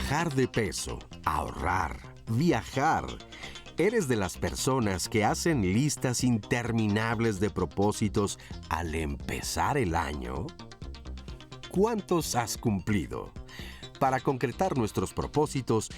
bajar de peso, ahorrar, viajar. ¿Eres de las personas que hacen listas interminables de propósitos al empezar el año? ¿Cuántos has cumplido? Para concretar nuestros propósitos,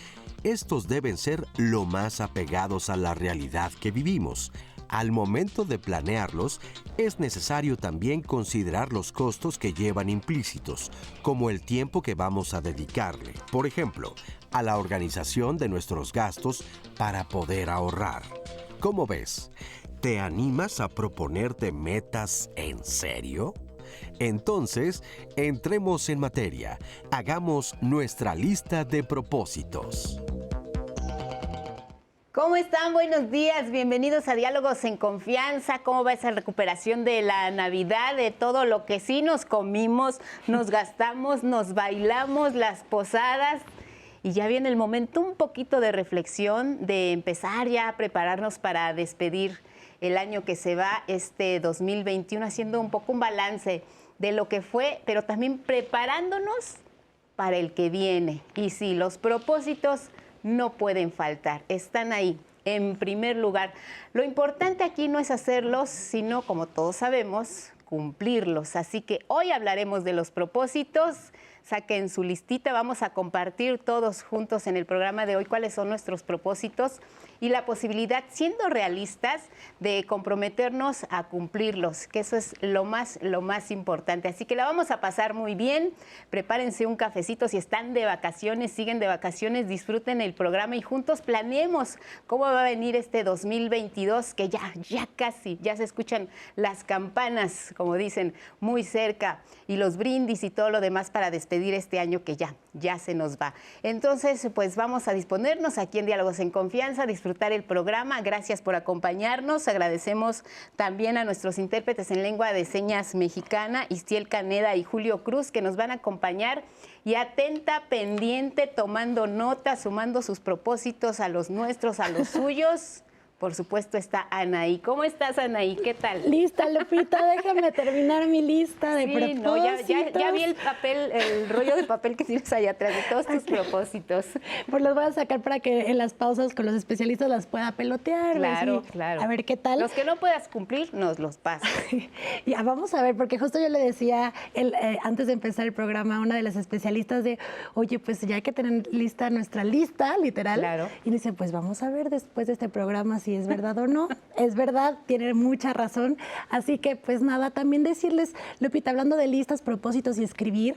estos deben ser lo más apegados a la realidad que vivimos. Al momento de planearlos, es necesario también considerar los costos que llevan implícitos, como el tiempo que vamos a dedicarle, por ejemplo, a la organización de nuestros gastos para poder ahorrar. ¿Cómo ves? ¿Te animas a proponerte metas en serio? Entonces, entremos en materia. Hagamos nuestra lista de propósitos. ¿Cómo están? Buenos días, bienvenidos a Diálogos en Confianza. ¿Cómo va esa recuperación de la Navidad, de todo lo que sí nos comimos, nos gastamos, nos bailamos, las posadas? Y ya viene el momento un poquito de reflexión, de empezar ya a prepararnos para despedir el año que se va, este 2021, haciendo un poco un balance de lo que fue, pero también preparándonos para el que viene. Y sí, los propósitos no pueden faltar, están ahí, en primer lugar. Lo importante aquí no es hacerlos, sino, como todos sabemos, cumplirlos. Así que hoy hablaremos de los propósitos. Saquen su listita, vamos a compartir todos juntos en el programa de hoy cuáles son nuestros propósitos y la posibilidad, siendo realistas, de comprometernos a cumplirlos, que eso es lo más importante. Así que la vamos a pasar muy bien. Prepárense un cafecito si están de vacaciones, siguen de vacaciones, disfruten el programa y juntos planeemos cómo va a venir este 2022, que ya casi, ya se escuchan las campanas, como dicen, muy cerca, y los brindis y todo lo demás para despedir este año que ya se nos va. Entonces, pues vamos a disponernos aquí en Diálogos en Confianza, disfrutar el programa. Gracias por acompañarnos. Agradecemos también a nuestros intérpretes en lengua de señas mexicana, Istiel Caneda y Julio Cruz, que nos van a acompañar y atenta, pendiente, tomando nota, sumando sus propósitos a los nuestros, a los suyos. Por supuesto está Anaí. ¿Cómo estás, Anaí? ¿Qué tal? Lista, Lupita, déjame terminar mi lista de propósitos. No, ya vi el papel, el rollo de papel que tienes allá atrás de todos tus propósitos. Pues los voy a sacar para que en las pausas con los especialistas las pueda pelotear. Claro, así. claro. A ver qué tal. Los que no puedas cumplir, nos los pasas. Ya, vamos a ver, porque justo yo le decía antes de empezar el programa a una de las especialistas de, oye, pues ya hay que tener lista nuestra lista, literal. Claro. Y dice, pues vamos a ver después de este programa si es verdad o no. Es verdad, tiene mucha razón. Así que, pues nada, también decirles, Lupita, hablando de listas, propósitos y escribir,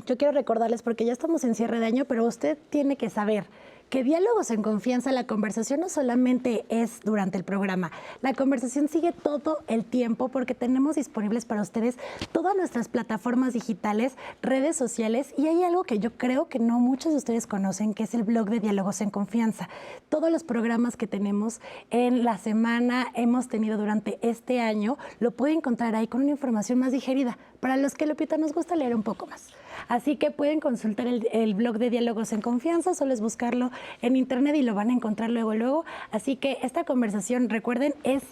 yo quiero recordarles, porque ya estamos en cierre de año, pero usted tiene que saber que Diálogos en Confianza, la conversación no solamente es durante el programa, la conversación sigue todo el tiempo porque tenemos disponibles para ustedes todas nuestras plataformas digitales, redes sociales, y hay algo que yo creo que no muchos de ustedes conocen, que es el blog de Diálogos en Confianza. Todos los programas que tenemos en la semana, hemos tenido durante este año, lo pueden encontrar ahí con una información más digerida, para los que, Lupita, nos gusta leer un poco más. Así que pueden consultar el blog de Diálogos en Confianza, solo es buscarlo en internet y lo van a encontrar luego. Así que esta conversación, recuerden, es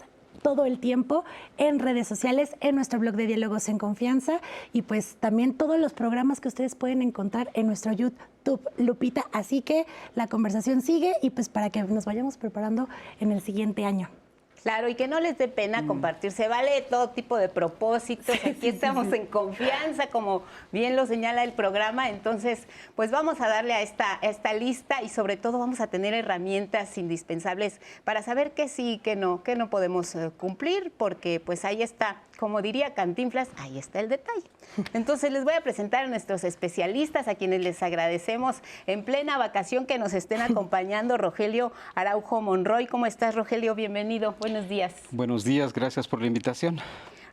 todo el tiempo en redes sociales, en nuestro blog de Diálogos en Confianza, y pues también todos los programas que ustedes pueden encontrar en nuestro YouTube, Lupita. Así que la conversación sigue y pues para que nos vayamos preparando en el siguiente año. Claro, y que no les dé pena compartir. Se vale todo tipo de propósitos. Aquí estamos en confianza, como bien lo señala el programa. Entonces, pues vamos a darle a esta lista y sobre todo vamos a tener herramientas indispensables para saber qué sí, qué no podemos cumplir, porque pues ahí está, como diría Cantinflas, ahí está el detalle. Entonces les voy a presentar a nuestros especialistas, a quienes les agradecemos en plena vacación que nos estén acompañando. Rogelio Araujo Monroy. ¿Cómo estás, Rogelio? Bienvenido. Buenos días. Buenos días, gracias por la invitación.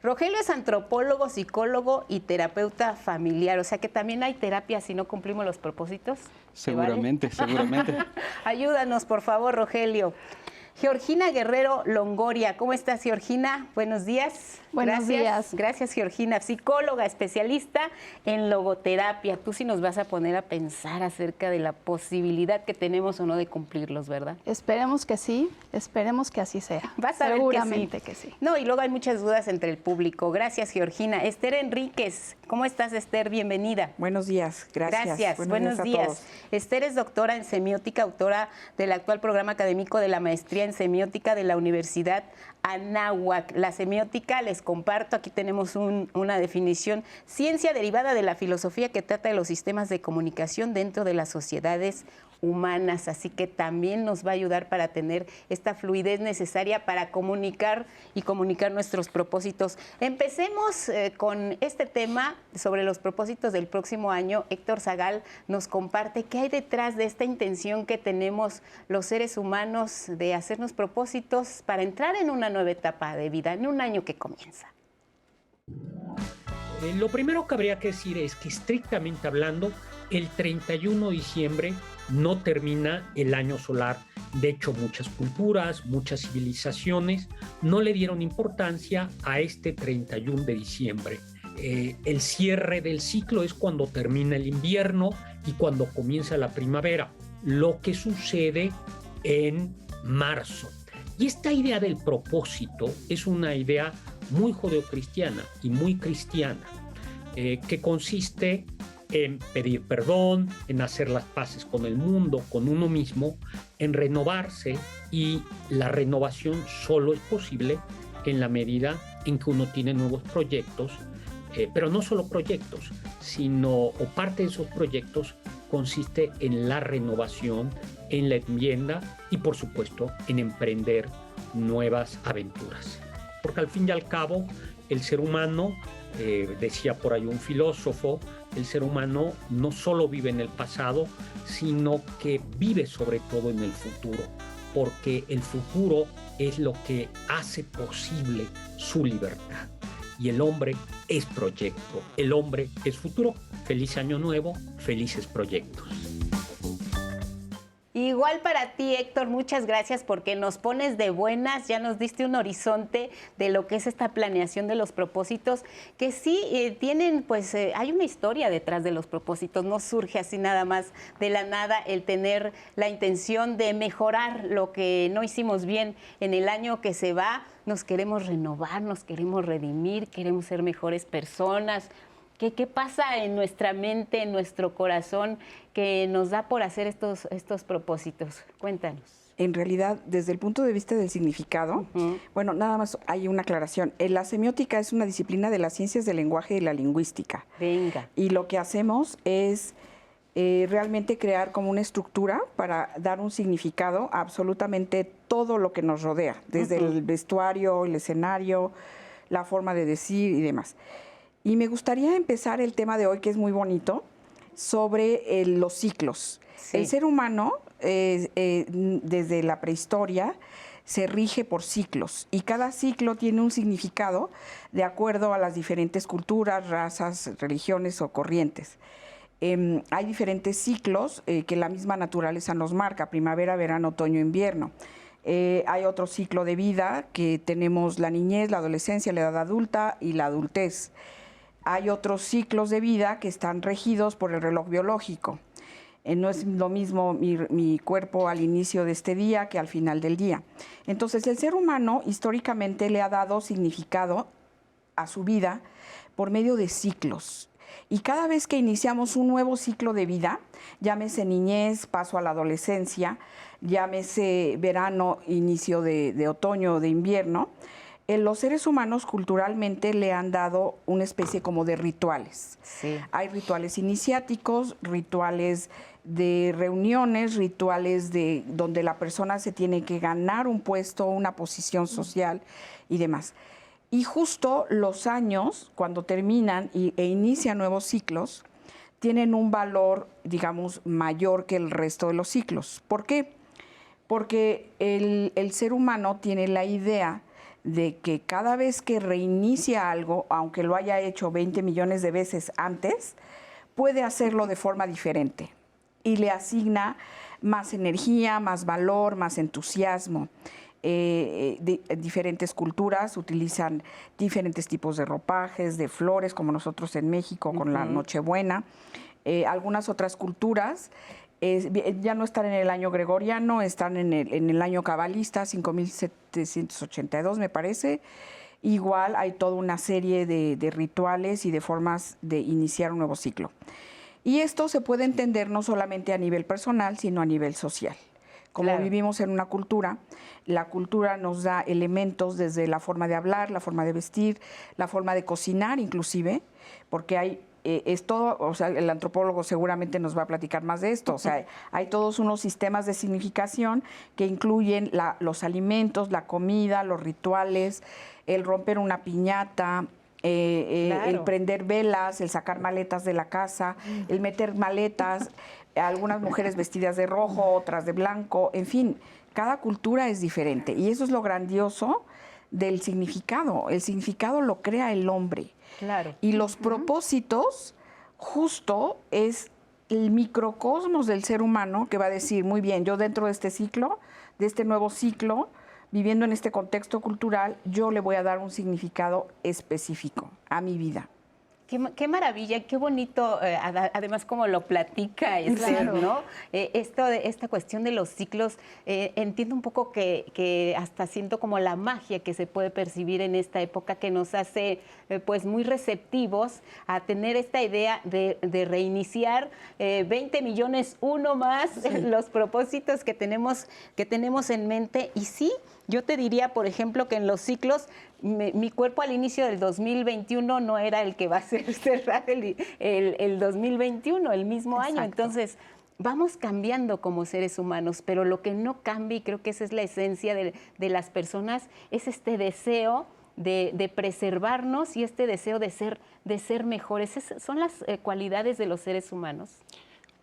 Rogelio es antropólogo, psicólogo y terapeuta familiar, o sea que también hay terapia si no cumplimos los propósitos. Seguramente, seguramente. Ayúdanos, por favor, Rogelio. Georgina Guerrero Longoria. ¿Cómo estás, Georgina? Buenos días. Buenos días. Gracias, Georgina. Psicóloga, especialista en logoterapia. Tú sí nos vas a poner a pensar acerca de la posibilidad que tenemos o no de cumplirlos, ¿verdad? Esperemos que sí, esperemos que así sea. Vas a ver Seguramente que sí. No, y luego hay muchas dudas entre el público. Gracias, Georgina. Esther Enríquez. ¿Cómo estás, Esther? Bienvenida. Buenos días, gracias. Buenos días. Esther es doctora en semiótica, autora del actual programa académico de la maestría en semiótica de la Universidad Anáhuac. La semiótica, les comparto, aquí tenemos una definición: ciencia derivada de la filosofía que trata de los sistemas de comunicación dentro de las sociedades humanas, así que también nos va a ayudar para tener esta fluidez necesaria para comunicar y comunicar nuestros propósitos. Empecemos con este tema sobre los propósitos del próximo año. Héctor Zagal nos comparte qué hay detrás de esta intención que tenemos los seres humanos de hacernos propósitos para entrar en una nueva etapa de vida, en un año que comienza. Lo primero que habría que decir es que, estrictamente hablando, el 31 de diciembre no termina el año solar. De hecho, muchas culturas, muchas civilizaciones no le dieron importancia a este 31 de diciembre. El cierre del ciclo es cuando termina el invierno y cuando comienza la primavera, lo que sucede en marzo. Y esta idea del propósito es una idea muy judeocristiana y muy cristiana, que consiste en pedir perdón, en hacer las paces con el mundo, con uno mismo, en renovarse, y la renovación solo es posible en la medida en que uno tiene nuevos proyectos, pero no solo proyectos, sino parte de esos proyectos consiste en la renovación, en la enmienda y, por supuesto, en emprender nuevas aventuras. Porque al fin y al cabo, el ser humano, decía por ahí un filósofo, el ser humano no solo vive en el pasado, sino que vive sobre todo en el futuro, porque el futuro es lo que hace posible su libertad. Y el hombre es proyecto, el hombre es futuro. Feliz año nuevo, felices proyectos. Igual para ti, Héctor, muchas gracias porque nos pones de buenas, ya nos diste un horizonte de lo que es esta planeación de los propósitos, que sí tienen, pues hay una historia detrás de los propósitos, no surge así nada más de la nada el tener la intención de mejorar lo que no hicimos bien en el año que se va. Nos queremos renovar, nos queremos redimir, queremos ser mejores personas. ¿Qué pasa en nuestra mente, en nuestro corazón, que nos da por hacer estos propósitos? Cuéntanos. En realidad, desde el punto de vista del significado, bueno, nada más hay una aclaración. La semiótica es una disciplina de las ciencias del lenguaje y la lingüística. Venga. Y lo que hacemos es realmente crear como una estructura para dar un significado a absolutamente todo lo que nos rodea, desde el vestuario, el escenario, la forma de decir y demás. Y me gustaría empezar el tema de hoy, que es muy bonito, sobre los ciclos. Sí. El ser humano, desde la prehistoria, se rige por ciclos, y cada ciclo tiene un significado de acuerdo a las diferentes culturas, razas, religiones o corrientes. Hay diferentes ciclos que la misma naturaleza nos marca: primavera, verano, otoño, invierno. Hay otro ciclo de vida que tenemos: la niñez, la adolescencia, la edad adulta y la adultez. Hay otros ciclos de vida que están regidos por el reloj biológico. No es lo mismo mi cuerpo al inicio de este día que al final del día. Entonces, el ser humano históricamente le ha dado significado a su vida por medio de ciclos. Y cada vez que iniciamos un nuevo ciclo de vida, llámese niñez, paso a la adolescencia, llámese verano, inicio de otoño o de invierno, los seres humanos culturalmente le han dado una especie como de rituales. Sí. Hay rituales iniciáticos, rituales de reuniones, rituales donde la persona se tiene que ganar un puesto, una posición social y demás. Y justo los años, cuando terminan e inician nuevos ciclos, tienen un valor, digamos, mayor que el resto de los ciclos. ¿Por qué? Porque el ser humano tiene la idea de que cada vez que reinicia algo, aunque lo haya hecho 20 millones de veces antes, puede hacerlo de forma diferente y le asigna más energía, más valor, más entusiasmo. diferentes culturas utilizan diferentes tipos de ropajes, de flores, como nosotros en México con la Nochebuena. Algunas otras culturas ya no están en el año gregoriano, están en el año cabalista, 5782 me parece. Igual hay toda una serie de rituales y de formas de iniciar un nuevo ciclo. Y esto se puede entender no solamente a nivel personal, sino a nivel social. Como vivimos en una cultura, la cultura nos da elementos desde la forma de hablar, la forma de vestir, la forma de cocinar inclusive, porque hay es todo, o sea, el antropólogo seguramente nos va a platicar más de esto, o sea, hay todos unos sistemas de significación que incluyen los alimentos, la comida, los rituales, el romper una piñata, el prender velas, el sacar maletas de la casa, el meter maletas, algunas mujeres vestidas de rojo, otras de blanco, en fin, cada cultura es diferente y eso es lo grandioso del significado. El significado lo crea el hombre. Claro. Y los propósitos justo es el microcosmos del ser humano que va a decir, muy bien, yo dentro de este ciclo, de este nuevo ciclo, viviendo en este contexto cultural, yo le voy a dar un significado específico a mi vida. Qué maravilla, qué bonito, además como lo platica Esther, ¿no? Esta cuestión de los ciclos, entiendo un poco que hasta siento como la magia que se puede percibir en esta época que nos hace pues muy receptivos a tener esta idea de reiniciar 20 millones, uno más, los propósitos que tenemos en mente. Y sí, yo te diría, por ejemplo, que en los ciclos, mi cuerpo al inicio del 2021 no era el que va a ser cerrar el 2021, el mismo año. Entonces, vamos cambiando como seres humanos, pero lo que no cambia, y creo que esa es la esencia de las personas, es este deseo de preservarnos y este deseo de ser mejores. Esas son las cualidades de los seres humanos.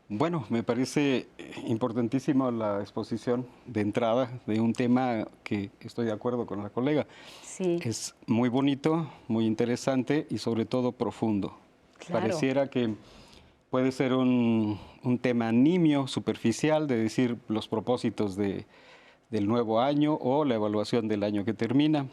Bueno, me parece importantísima la exposición de entrada de un tema que estoy de acuerdo con la colega. Sí. Es muy bonito, muy interesante y sobre todo profundo. Claro. Pareciera que puede ser un tema nimio, superficial, de decir los propósitos del nuevo año o la evaluación del año que termina.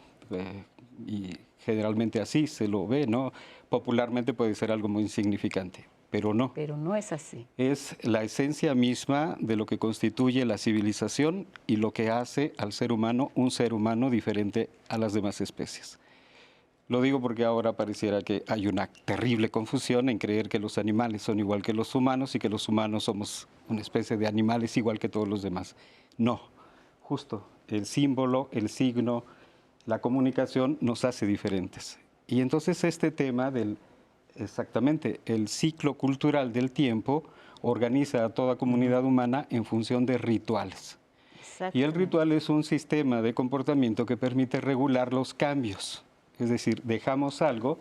Y generalmente así se lo ve, ¿no? Popularmente puede ser algo muy insignificante. Pero no. Pero no es así. Es la esencia misma de lo que constituye la civilización y lo que hace al ser humano un ser humano diferente a las demás especies. Lo digo porque ahora pareciera que hay una terrible confusión en creer que los animales son igual que los humanos y que los humanos somos una especie de animales igual que todos los demás. No, justo el símbolo, el signo, la comunicación nos hace diferentes. Y entonces este tema exactamente, el ciclo cultural del tiempo organiza a toda comunidad humana en función de rituales. Y el ritual es un sistema de comportamiento que permite regular los cambios. Es decir, dejamos algo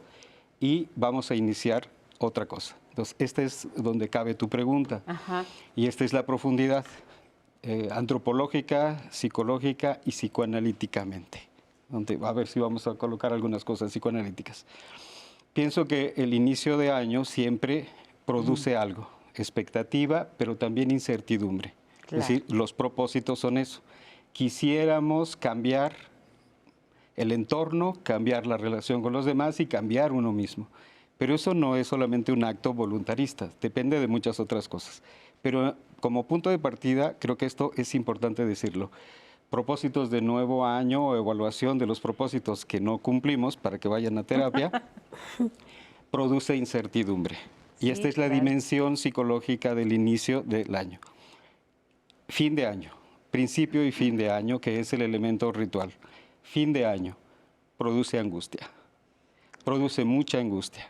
y vamos a iniciar otra cosa. Entonces, este es donde cabe tu pregunta. Ajá. Y esta es la profundidad antropológica, psicológica y psicoanalíticamente. Donde, a ver si vamos a colocar algunas cosas psicoanalíticas. Pienso que el inicio de año siempre produce algo, expectativa, pero también incertidumbre. Claro. Es decir, los propósitos son eso. Quisiéramos cambiar el entorno, cambiar la relación con los demás y cambiar uno mismo. Pero eso no es solamente un acto voluntarista, depende de muchas otras cosas. Pero como punto de partida, creo que esto es importante decirlo. Propósitos de nuevo año o evaluación de los propósitos que no cumplimos para que vayan a terapia, produce incertidumbre. Y esta es la dimensión psicológica del inicio del año. Fin de año, principio y fin de año, que es el elemento ritual. Fin de año produce angustia, produce mucha angustia.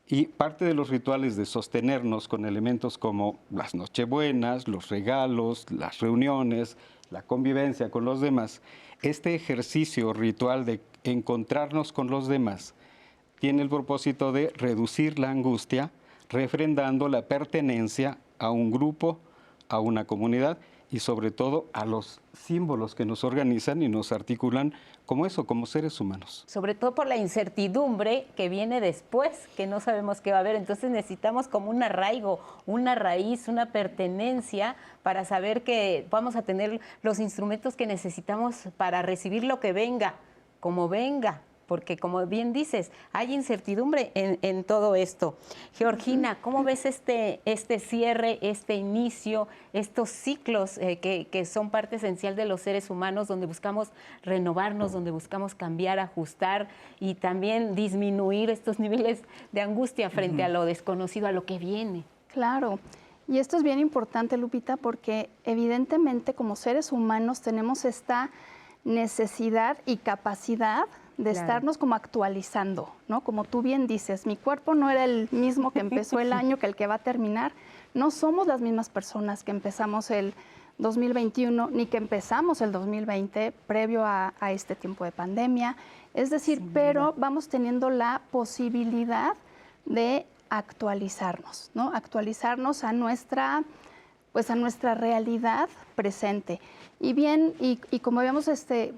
Y parte de los rituales de sostenernos con elementos como las nochebuenas, los regalos, las reuniones, la convivencia con los demás, este ejercicio ritual de encontrarnos con los demás tiene el propósito de reducir la angustia, refrendando la pertenencia a un grupo, a una comunidad y sobre todo a los símbolos que nos organizan y nos articulan como eso, como seres humanos. Sobre todo por la incertidumbre que viene después, que no sabemos qué va a haber. Entonces necesitamos como un arraigo, una raíz, una pertenencia para saber que vamos a tener los instrumentos que necesitamos para recibir lo que venga, como venga. Porque como bien dices, hay incertidumbre en todo esto. Georgina, ¿cómo ves este cierre, este inicio, estos ciclos que son parte esencial de los seres humanos, donde buscamos renovarnos, donde buscamos cambiar, ajustar y también disminuir estos niveles de angustia frente a lo desconocido, a lo que viene? Claro. Y esto es bien importante, Lupita, porque evidentemente como seres humanos tenemos esta necesidad y capacidad de estarnos como actualizando, ¿no? Como tú bien dices, mi cuerpo no era el mismo que empezó el año que el que va a terminar. No somos las mismas personas que empezamos el 2021 ni que empezamos el 2020 previo a este tiempo de pandemia. Es decir, pero vamos teniendo la posibilidad de actualizarnos, ¿no? Actualizarnos a nuestra realidad presente. Y bien, y como habíamos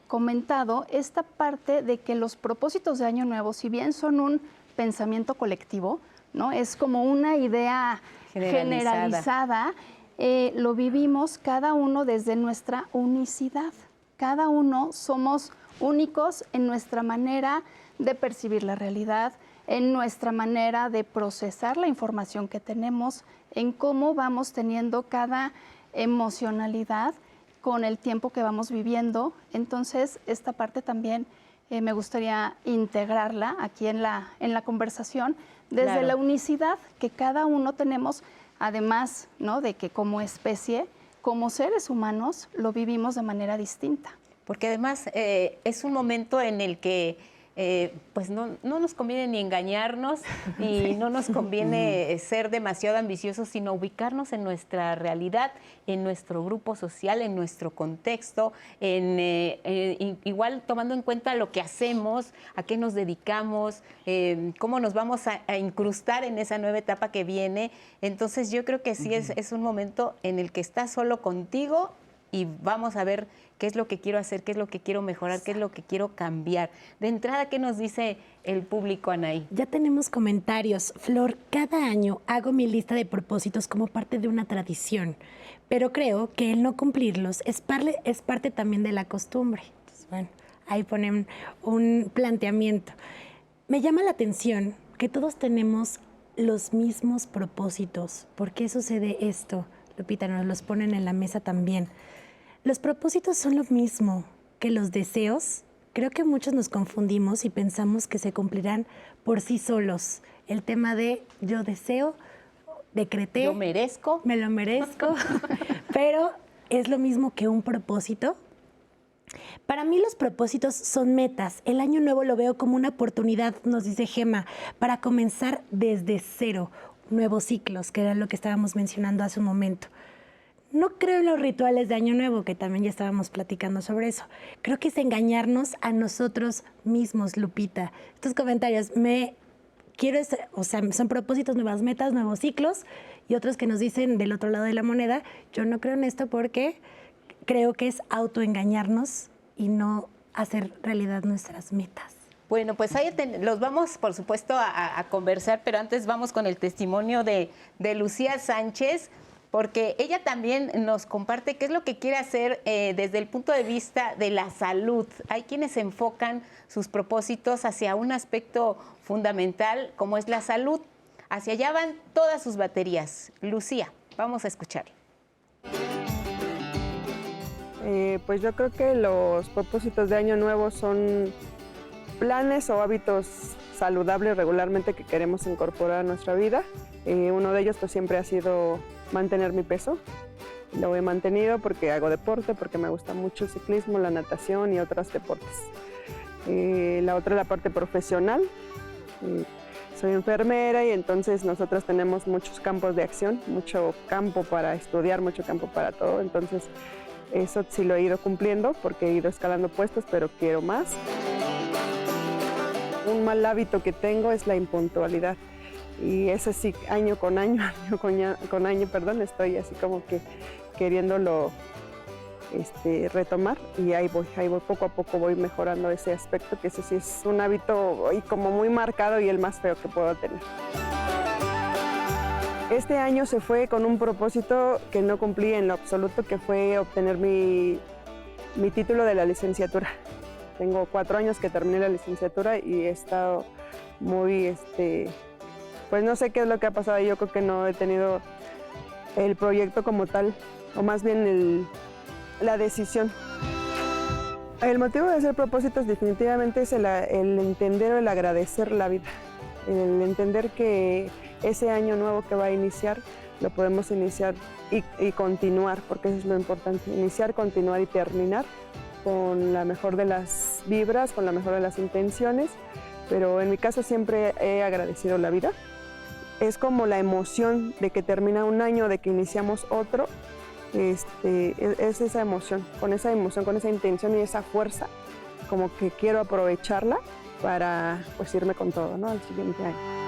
comentado, esta parte de que los propósitos de Año Nuevo, si bien son un pensamiento colectivo, ¿no? Es como una idea generalizada, lo vivimos cada uno desde nuestra unicidad. Cada uno somos únicos en nuestra manera de percibir la realidad, en nuestra manera de procesar la información que tenemos, en cómo vamos teniendo cada emocionalidad con el tiempo que vamos viviendo. Entonces, esta parte también me gustaría integrarla aquí en la conversación, desde la unicidad que cada uno tenemos, además, ¿no?, de que como especie, como seres humanos, lo vivimos de manera distinta. Porque además es un momento en el que pues no nos conviene ni engañarnos y no nos conviene ser demasiado ambiciosos, sino ubicarnos en nuestra realidad, en nuestro grupo social, en nuestro contexto, igual tomando en cuenta lo que hacemos, a qué nos dedicamos, cómo nos vamos a incrustar en esa nueva etapa que viene. Entonces yo creo que sí es un momento en el que estás solo contigo y vamos a ver qué es lo que quiero hacer, qué es lo que quiero mejorar, qué es lo que quiero cambiar. De entrada, ¿qué nos dice el público, Anaí? Ya tenemos comentarios. Flor, cada año hago mi lista de propósitos como parte de una tradición, pero creo que el no cumplirlos es parte también de la costumbre. Entonces, bueno, ahí ponen un planteamiento. Me llama la atención que todos tenemos los mismos propósitos. ¿Por qué sucede esto? Lupita, nos los ponen en la mesa también. Los propósitos son lo mismo que los deseos. Creo que muchos nos confundimos y pensamos que se cumplirán por sí solos. El tema de yo deseo, decreté. Yo merezco. Me lo merezco. Pero es lo mismo que un propósito. Para mí los propósitos son metas. El año nuevo lo veo como una oportunidad, nos dice Gema, para comenzar desde cero nuevos ciclos, que era lo que estábamos mencionando hace un momento. No creo en los rituales de Año Nuevo, que también ya estábamos platicando sobre eso. Creo que es engañarnos a nosotros mismos, Lupita. Estos comentarios, son propósitos, nuevas metas, nuevos ciclos, y otros que nos dicen del otro lado de la moneda, yo no creo en esto porque creo que es autoengañarnos y no hacer realidad nuestras metas. Bueno, pues ahí los vamos, por supuesto, a conversar, pero antes vamos con el testimonio de Lucía Sánchez, porque ella también nos comparte qué es lo que quiere hacer desde el punto de vista de la salud. Hay quienes enfocan sus propósitos hacia un aspecto fundamental, como es la salud. Hacia allá van todas sus baterías. Lucía, vamos a escuchar. Pues yo creo que los propósitos de Año Nuevo son planes o hábitos saludables regularmente que queremos incorporar a nuestra vida. Uno de ellos pues siempre ha sido mantener mi peso. Lo he mantenido porque hago deporte, porque me gusta mucho el ciclismo, la natación y otros deportes. La otra es la parte profesional. Soy enfermera y entonces nosotros tenemos muchos campos de acción, mucho campo para estudiar, mucho campo para todo. Entonces eso sí lo he ido cumpliendo porque he ido escalando puestos, pero quiero más. Un mal hábito que tengo es la impuntualidad. Y ese sí, año con año, estoy así como que queriéndolo retomar, y ahí voy, poco a poco voy mejorando ese aspecto, que ese sí es un hábito y como muy marcado y el más feo que puedo tener. Este año se fue con un propósito que no cumplí en lo absoluto, que fue obtener mi título de la licenciatura. Tengo 4 años que terminé la licenciatura y he estado muy, pues no sé qué es lo que ha pasado. Yo creo que no he tenido el proyecto como tal, o más bien la decisión. El motivo de hacer propósitos definitivamente es el entender o el agradecer la vida. El entender que ese año nuevo que va a iniciar, lo podemos iniciar y continuar, porque eso es lo importante. Iniciar, continuar y terminar con la mejor de las vibras, con la mejor de las intenciones. Pero en mi caso siempre he agradecido la vida. Es como la emoción de que termina un año, de que iniciamos otro. Es esa emoción, con esa intención y esa fuerza, como que quiero aprovecharla para pues irme con todo, ¿no? Al siguiente año.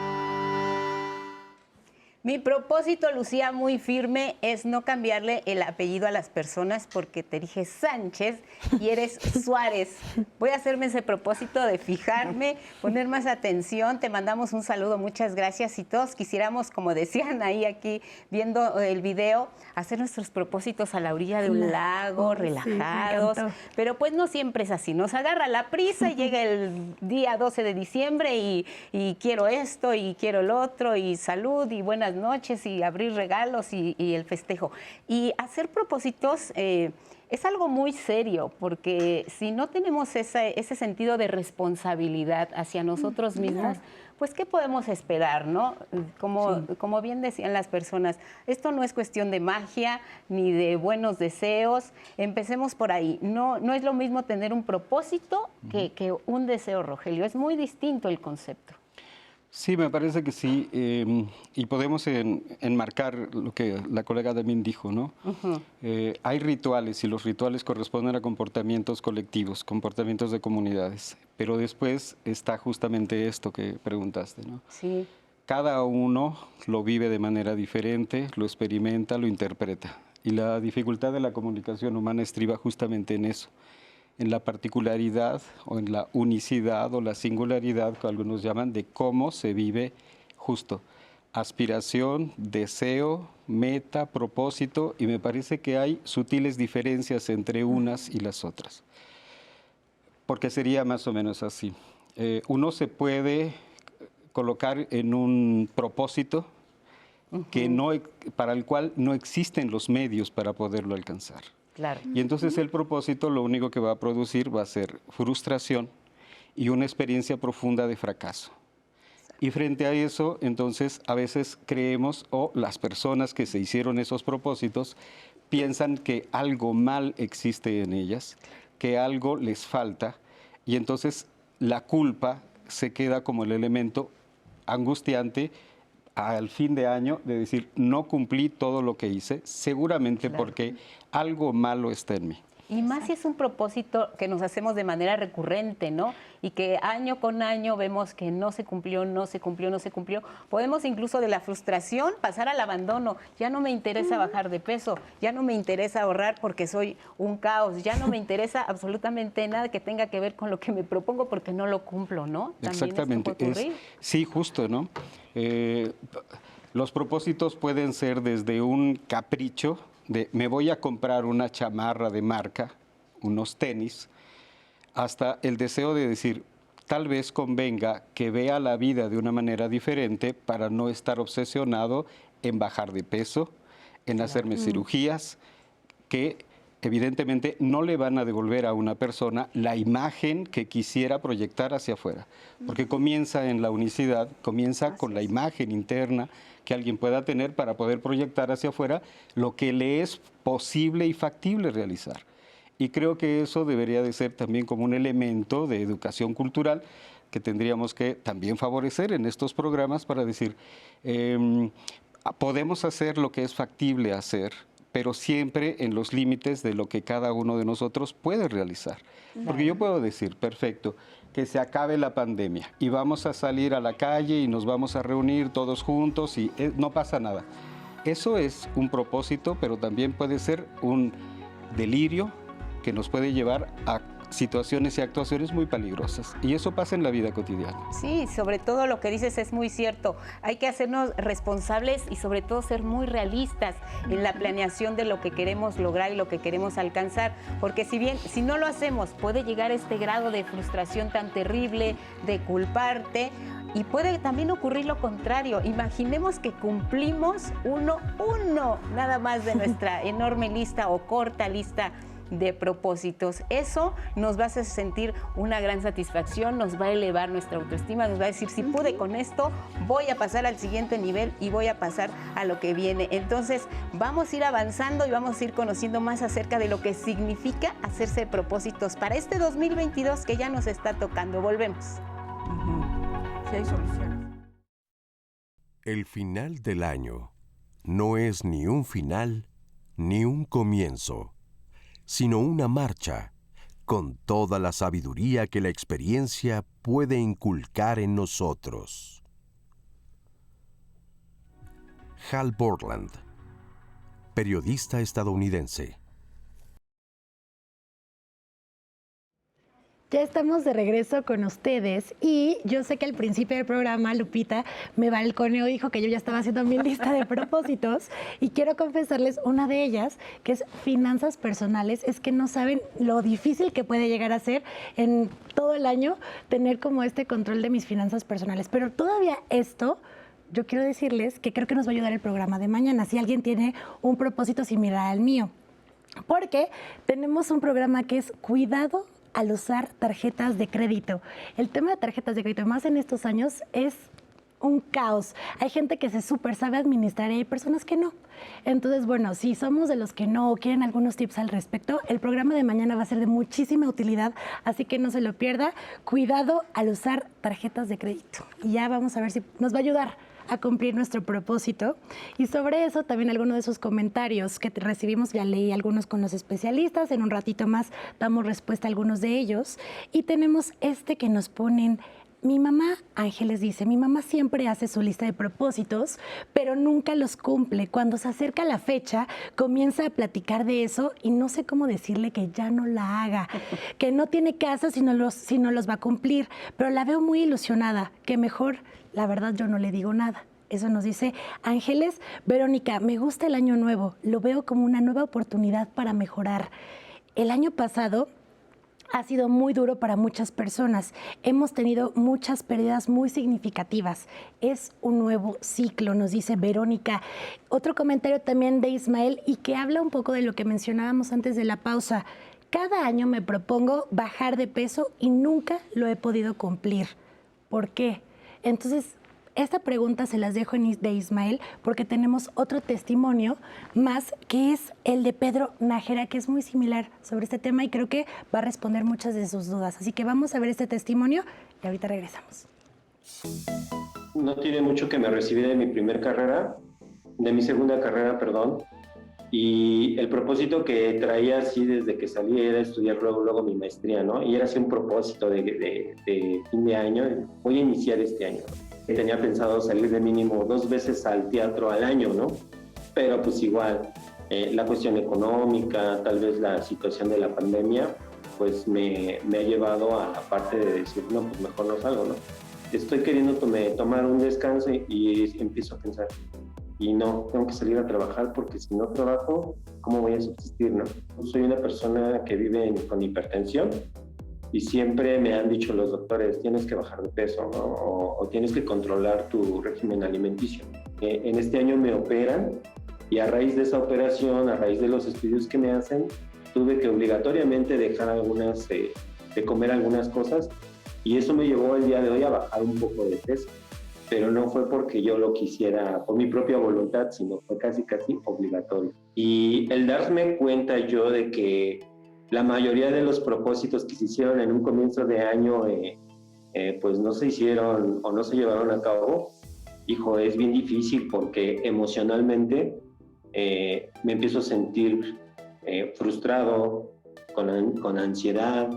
Mi propósito, Lucía, muy firme, es no cambiarle el apellido a las personas porque te dije Sánchez y eres Suárez. Voy a hacerme ese propósito de fijarme, poner más atención. Te mandamos un saludo, muchas gracias. Y todos quisiéramos, como decían ahí aquí viendo el video, hacer nuestros propósitos a la orilla de un lago, relajados. Sí, pero pues no siempre es así. Nos agarra la prisa y llega el día 12 de diciembre y quiero esto y quiero lo otro y salud y buenas noches y abrir regalos y el festejo. Y hacer propósitos es algo muy serio, porque si no tenemos ese sentido de responsabilidad hacia nosotros mismos, pues ¿qué podemos esperar, no? Como bien decían las personas, esto no es cuestión de magia ni de buenos deseos. Empecemos por ahí. No es lo mismo tener un propósito que un deseo, Rogelio. Es muy distinto el concepto. Sí, me parece que sí, y podemos enmarcar lo que la colega también dijo, ¿no? Hay rituales y los rituales corresponden a comportamientos colectivos, comportamientos de comunidades, pero después está justamente esto que preguntaste, ¿no? Sí. Cada uno lo vive de manera diferente, lo experimenta, lo interpreta, y la dificultad de la comunicación humana estriba justamente en eso, en la particularidad o en la unicidad o la singularidad que algunos llaman de cómo se vive justo aspiración, deseo, meta, propósito, y me parece que hay sutiles diferencias entre unas y las otras, porque sería más o menos así. Uno se puede colocar en un propósito que para el cual no existen los medios para poderlo alcanzar. Claro. Y entonces el propósito lo único que va a producir va a ser frustración y una experiencia profunda de fracaso. Y frente a eso, entonces, a veces creemos, o las personas que se hicieron esos propósitos, piensan que algo mal existe en ellas, que algo les falta, y entonces la culpa se queda como el elemento angustiante al fin de año de decir, no cumplí todo lo que hice, seguramente porque algo malo está en mí. Y más si es un propósito que nos hacemos de manera recurrente, ¿no? Y que año con año vemos que no se cumplió, no se cumplió, no se cumplió. Podemos incluso de la frustración pasar al abandono. Ya no me interesa bajar de peso, ya no me interesa ahorrar porque soy un caos, ya no me interesa absolutamente nada que tenga que ver con lo que me propongo porque no lo cumplo, ¿no? También exactamente. esto puede ocurrir. Sí, justo, ¿no? Los propósitos pueden ser desde un capricho de me voy a comprar una chamarra de marca, unos tenis, hasta el deseo de decir, tal vez convenga que vea la vida de una manera diferente para no estar obsesionado en bajar de peso, en hacerme cirugías, que evidentemente no le van a devolver a una persona la imagen que quisiera proyectar hacia afuera, porque comienza en la unicidad, comienza con la imagen interna que alguien pueda tener para poder proyectar hacia afuera lo que le es posible y factible realizar. Y creo que eso debería de ser también como un elemento de educación cultural que tendríamos que también favorecer en estos programas para decir, podemos hacer lo que es factible hacer, pero siempre en los límites de lo que cada uno de nosotros puede realizar. Porque yo puedo decir, perfecto, que se acabe la pandemia y vamos a salir a la calle y nos vamos a reunir todos juntos y no pasa nada. Eso es un propósito, pero también puede ser un delirio que nos puede llevar a situaciones y actuaciones muy peligrosas. Y eso pasa en la vida cotidiana. Sí, sobre todo lo que dices es muy cierto. Hay que hacernos responsables y sobre todo ser muy realistas en la planeación de lo que queremos lograr y lo que queremos alcanzar. Porque si no lo hacemos, puede llegar a este grado de frustración tan terrible, de culparte. Y puede también ocurrir lo contrario. Imaginemos que cumplimos uno nada más de nuestra enorme lista o corta lista de propósitos. Eso nos va a hacer sentir una gran satisfacción, nos va a elevar nuestra autoestima, nos va a decir, si pude con esto, voy a pasar al siguiente nivel y voy a pasar a lo que viene. Entonces, vamos a ir avanzando y vamos a ir conociendo más acerca de lo que significa hacerse propósitos para este 2022 que ya nos está tocando. Volvemos. Sí hay soluciones. El final del año no es ni un final ni un comienzo, sino una marcha, con toda la sabiduría que la experiencia puede inculcar en nosotros. Hal Borland, periodista estadounidense. Ya estamos de regreso con ustedes y yo sé que al principio del programa Lupita me balconeó, dijo que yo ya estaba haciendo mi lista de propósitos y quiero confesarles una de ellas, que es finanzas personales. Es que no saben lo difícil que puede llegar a ser en todo el año tener como este control de mis finanzas personales. Pero todavía esto, yo quiero decirles que creo que nos va a ayudar el programa de mañana, si alguien tiene un propósito similar al mío. Porque tenemos un programa que es Cuidado al usar tarjetas de crédito. El tema de tarjetas de crédito, más en estos años, es un caos. Hay gente que se súper sabe administrar y hay personas que no. Entonces, bueno, si somos de los que no o quieren algunos tips al respecto, el programa de mañana va a ser de muchísima utilidad, así que no se lo pierda. Cuidado al usar tarjetas de crédito. Y ya vamos a ver si nos va a ayudar a cumplir nuestro propósito. Y sobre eso también algunos de esos comentarios que recibimos, ya leí algunos con los especialistas, en un ratito más damos respuesta a algunos de ellos. Y tenemos este que nos ponen: mi mamá, Ángeles dice, mi mamá siempre hace su lista de propósitos, pero nunca los cumple. Cuando se acerca la fecha, comienza a platicar de eso y no sé cómo decirle que ya no la haga, que no tiene caso si no los va a cumplir, pero la veo muy ilusionada, que mejor, la verdad, yo no le digo nada. Eso nos dice Ángeles. Verónica, me gusta el año nuevo, lo veo como una nueva oportunidad para mejorar. El año pasado ha sido muy duro para muchas personas. Hemos tenido muchas pérdidas muy significativas. Es un nuevo ciclo, nos dice Verónica. Otro comentario también de Ismael y que habla un poco de lo que mencionábamos antes de la pausa. Cada año me propongo bajar de peso y nunca lo he podido cumplir. ¿Por qué? Entonces, esta pregunta se las dejo de Ismael porque tenemos otro testimonio más, que es el de Pedro Nájera, que es muy similar sobre este tema y creo que va a responder muchas de sus dudas. Así que vamos a ver este testimonio y ahorita regresamos. No tiene mucho que me recibí de mi segunda carrera, perdón. Y el propósito que traía así desde que salí era estudiar luego mi maestría, ¿no? Y era así un propósito de fin de año, voy a iniciar este año. Tenía pensado salir de mínimo 2 veces al teatro al año, ¿no? Pero pues igual, la cuestión económica, tal vez la situación de la pandemia, pues me ha llevado a la parte de decir, no, pues mejor no salgo, ¿no? Estoy queriendo tomar un descanso y empiezo a pensar, y no, tengo que salir a trabajar porque si no trabajo, ¿cómo voy a subsistir, no? Soy una persona que vive con hipertensión y siempre me han dicho los doctores, tienes que bajar de peso, ¿no? O tienes que controlar tu régimen alimenticio. En este año me operan y a raíz de esa operación, a raíz de los estudios que me hacen, tuve que obligatoriamente dejar de comer algunas cosas y eso me llevó el día de hoy a bajar un poco de peso. Pero no fue porque yo lo quisiera por mi propia voluntad, sino fue casi obligatorio. Y el darme cuenta yo de que la mayoría de los propósitos que se hicieron en un comienzo de año, pues no se hicieron o no se llevaron a cabo, hijo, es bien difícil porque emocionalmente me empiezo a sentir frustrado, con ansiedad,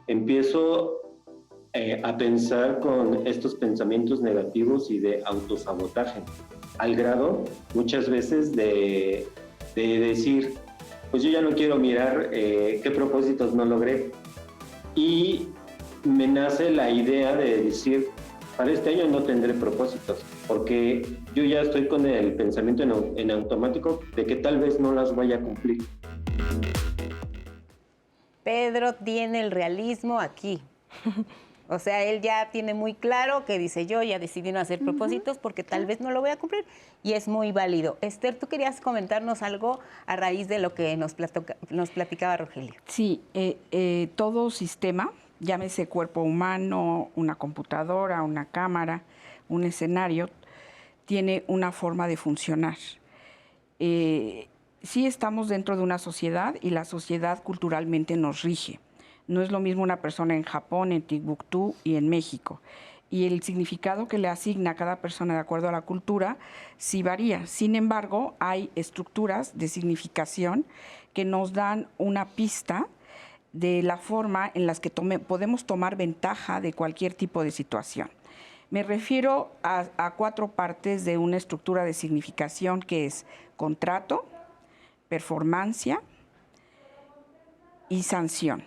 empiezo a pensar con estos pensamientos negativos y de autosabotaje, al grado muchas veces de decir, pues yo ya no quiero mirar qué propósitos no logré. Y me nace la idea de decir, para este año no tendré propósitos, porque yo ya estoy con el pensamiento en automático de que tal vez no las vaya a cumplir. Pedro tiene el realismo aquí. O sea, él ya tiene muy claro que dice, yo ya decidí no hacer propósitos porque tal vez no lo voy a cumplir, y es muy válido. Esther, ¿tú querías comentarnos algo a raíz de lo que nos platicaba Rogelio? Sí, todo sistema, llámese cuerpo humano, una computadora, una cámara, un escenario, tiene una forma de funcionar. Sí estamos dentro de una sociedad y la sociedad culturalmente nos rige. No es lo mismo una persona en Japón, en Timbuktu y en México. Y el significado que le asigna a cada persona de acuerdo a la cultura sí varía. Sin embargo, hay estructuras de significación que nos dan una pista de la forma en las que podemos tomar ventaja de cualquier tipo de situación. Me refiero a 4 partes de una estructura de significación que es contrato, performancia y sanción.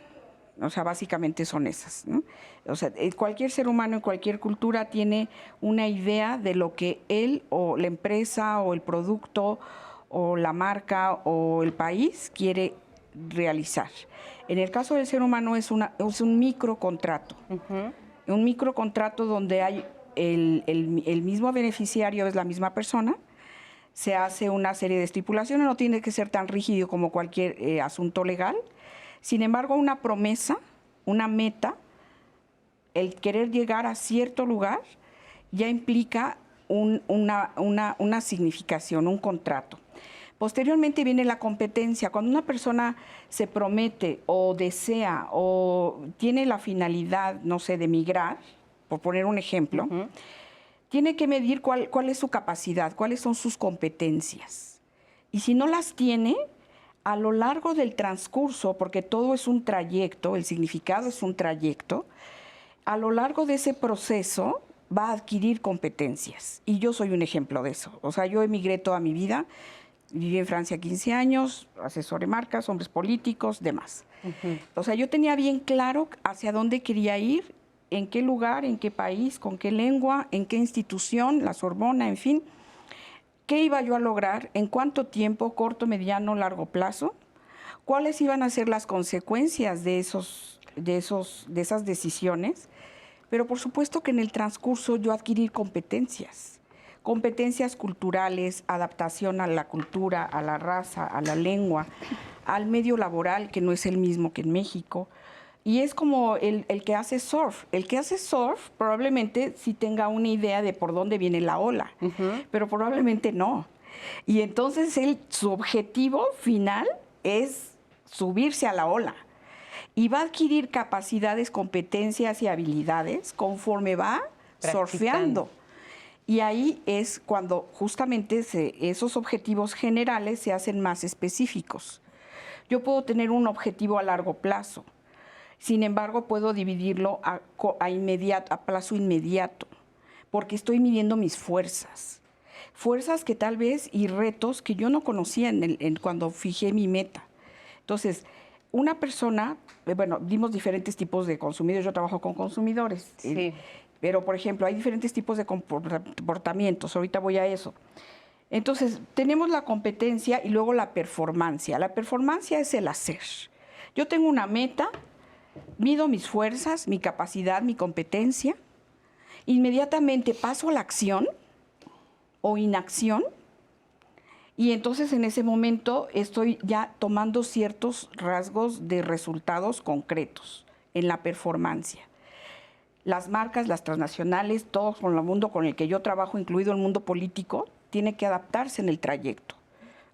O sea, básicamente son esas, ¿no? O sea, cualquier ser humano en cualquier cultura tiene una idea de lo que él o la empresa o el producto o la marca o el país quiere realizar. En el caso del ser humano es un microcontrato. Un microcontrato donde hay el mismo beneficiario, es la misma persona. Se hace una serie de estipulaciones, no tiene que ser tan rígido como cualquier asunto legal. Sin embargo, una promesa, una meta, el querer llegar a cierto lugar, ya implica una significación, un contrato. Posteriormente viene la competencia. Cuando una persona se promete o desea o tiene la finalidad, no sé, de migrar, por poner un ejemplo, tiene que medir cuál es su capacidad, cuáles son sus competencias. Y si no las tiene, a lo largo del transcurso, porque todo es un trayecto, el significado es un trayecto, a lo largo de ese proceso va a adquirir competencias. Y yo soy un ejemplo de eso. O sea, yo emigré toda mi vida, viví en Francia 15 años, asesoré marcas, hombres políticos, demás. O sea, yo tenía bien claro hacia dónde quería ir, en qué lugar, en qué país, con qué lengua, en qué institución, la Sorbona, en fin. ¿Qué iba yo a lograr? ¿En cuánto tiempo? ¿Corto, mediano, largo plazo? ¿Cuáles iban a ser las consecuencias de esas decisiones? Pero por supuesto que en el transcurso yo adquirí competencias culturales, adaptación a la cultura, a la raza, a la lengua, al medio laboral, que no es el mismo que en México. Y es como el que hace surf. El que hace surf probablemente sí tenga una idea de por dónde viene la ola, pero probablemente no. Y entonces su objetivo final es subirse a la ola. Y va a adquirir capacidades, competencias y habilidades conforme va surfeando. Y ahí es cuando justamente esos objetivos generales se hacen más específicos. Yo puedo tener un objetivo a largo plazo. Sin embargo, puedo dividirlo a plazo inmediato, porque estoy midiendo mis fuerzas. Fuerzas que tal vez y retos que yo no conocía cuando fijé mi meta. Entonces, una persona, bueno, vimos diferentes tipos de consumidores, yo trabajo con consumidores, sí. Pero por ejemplo, hay diferentes tipos de comportamientos, ahorita voy a eso. Entonces, tenemos la competencia y luego la performancia. La performancia es el hacer. Yo tengo una meta, mido mis fuerzas, mi capacidad, mi competencia, inmediatamente paso a la acción o inacción, y entonces en ese momento estoy ya tomando ciertos rasgos de resultados concretos en la performancia. Las marcas, las transnacionales, todo el mundo con el que yo trabajo, incluido el mundo político, tiene que adaptarse en el trayecto.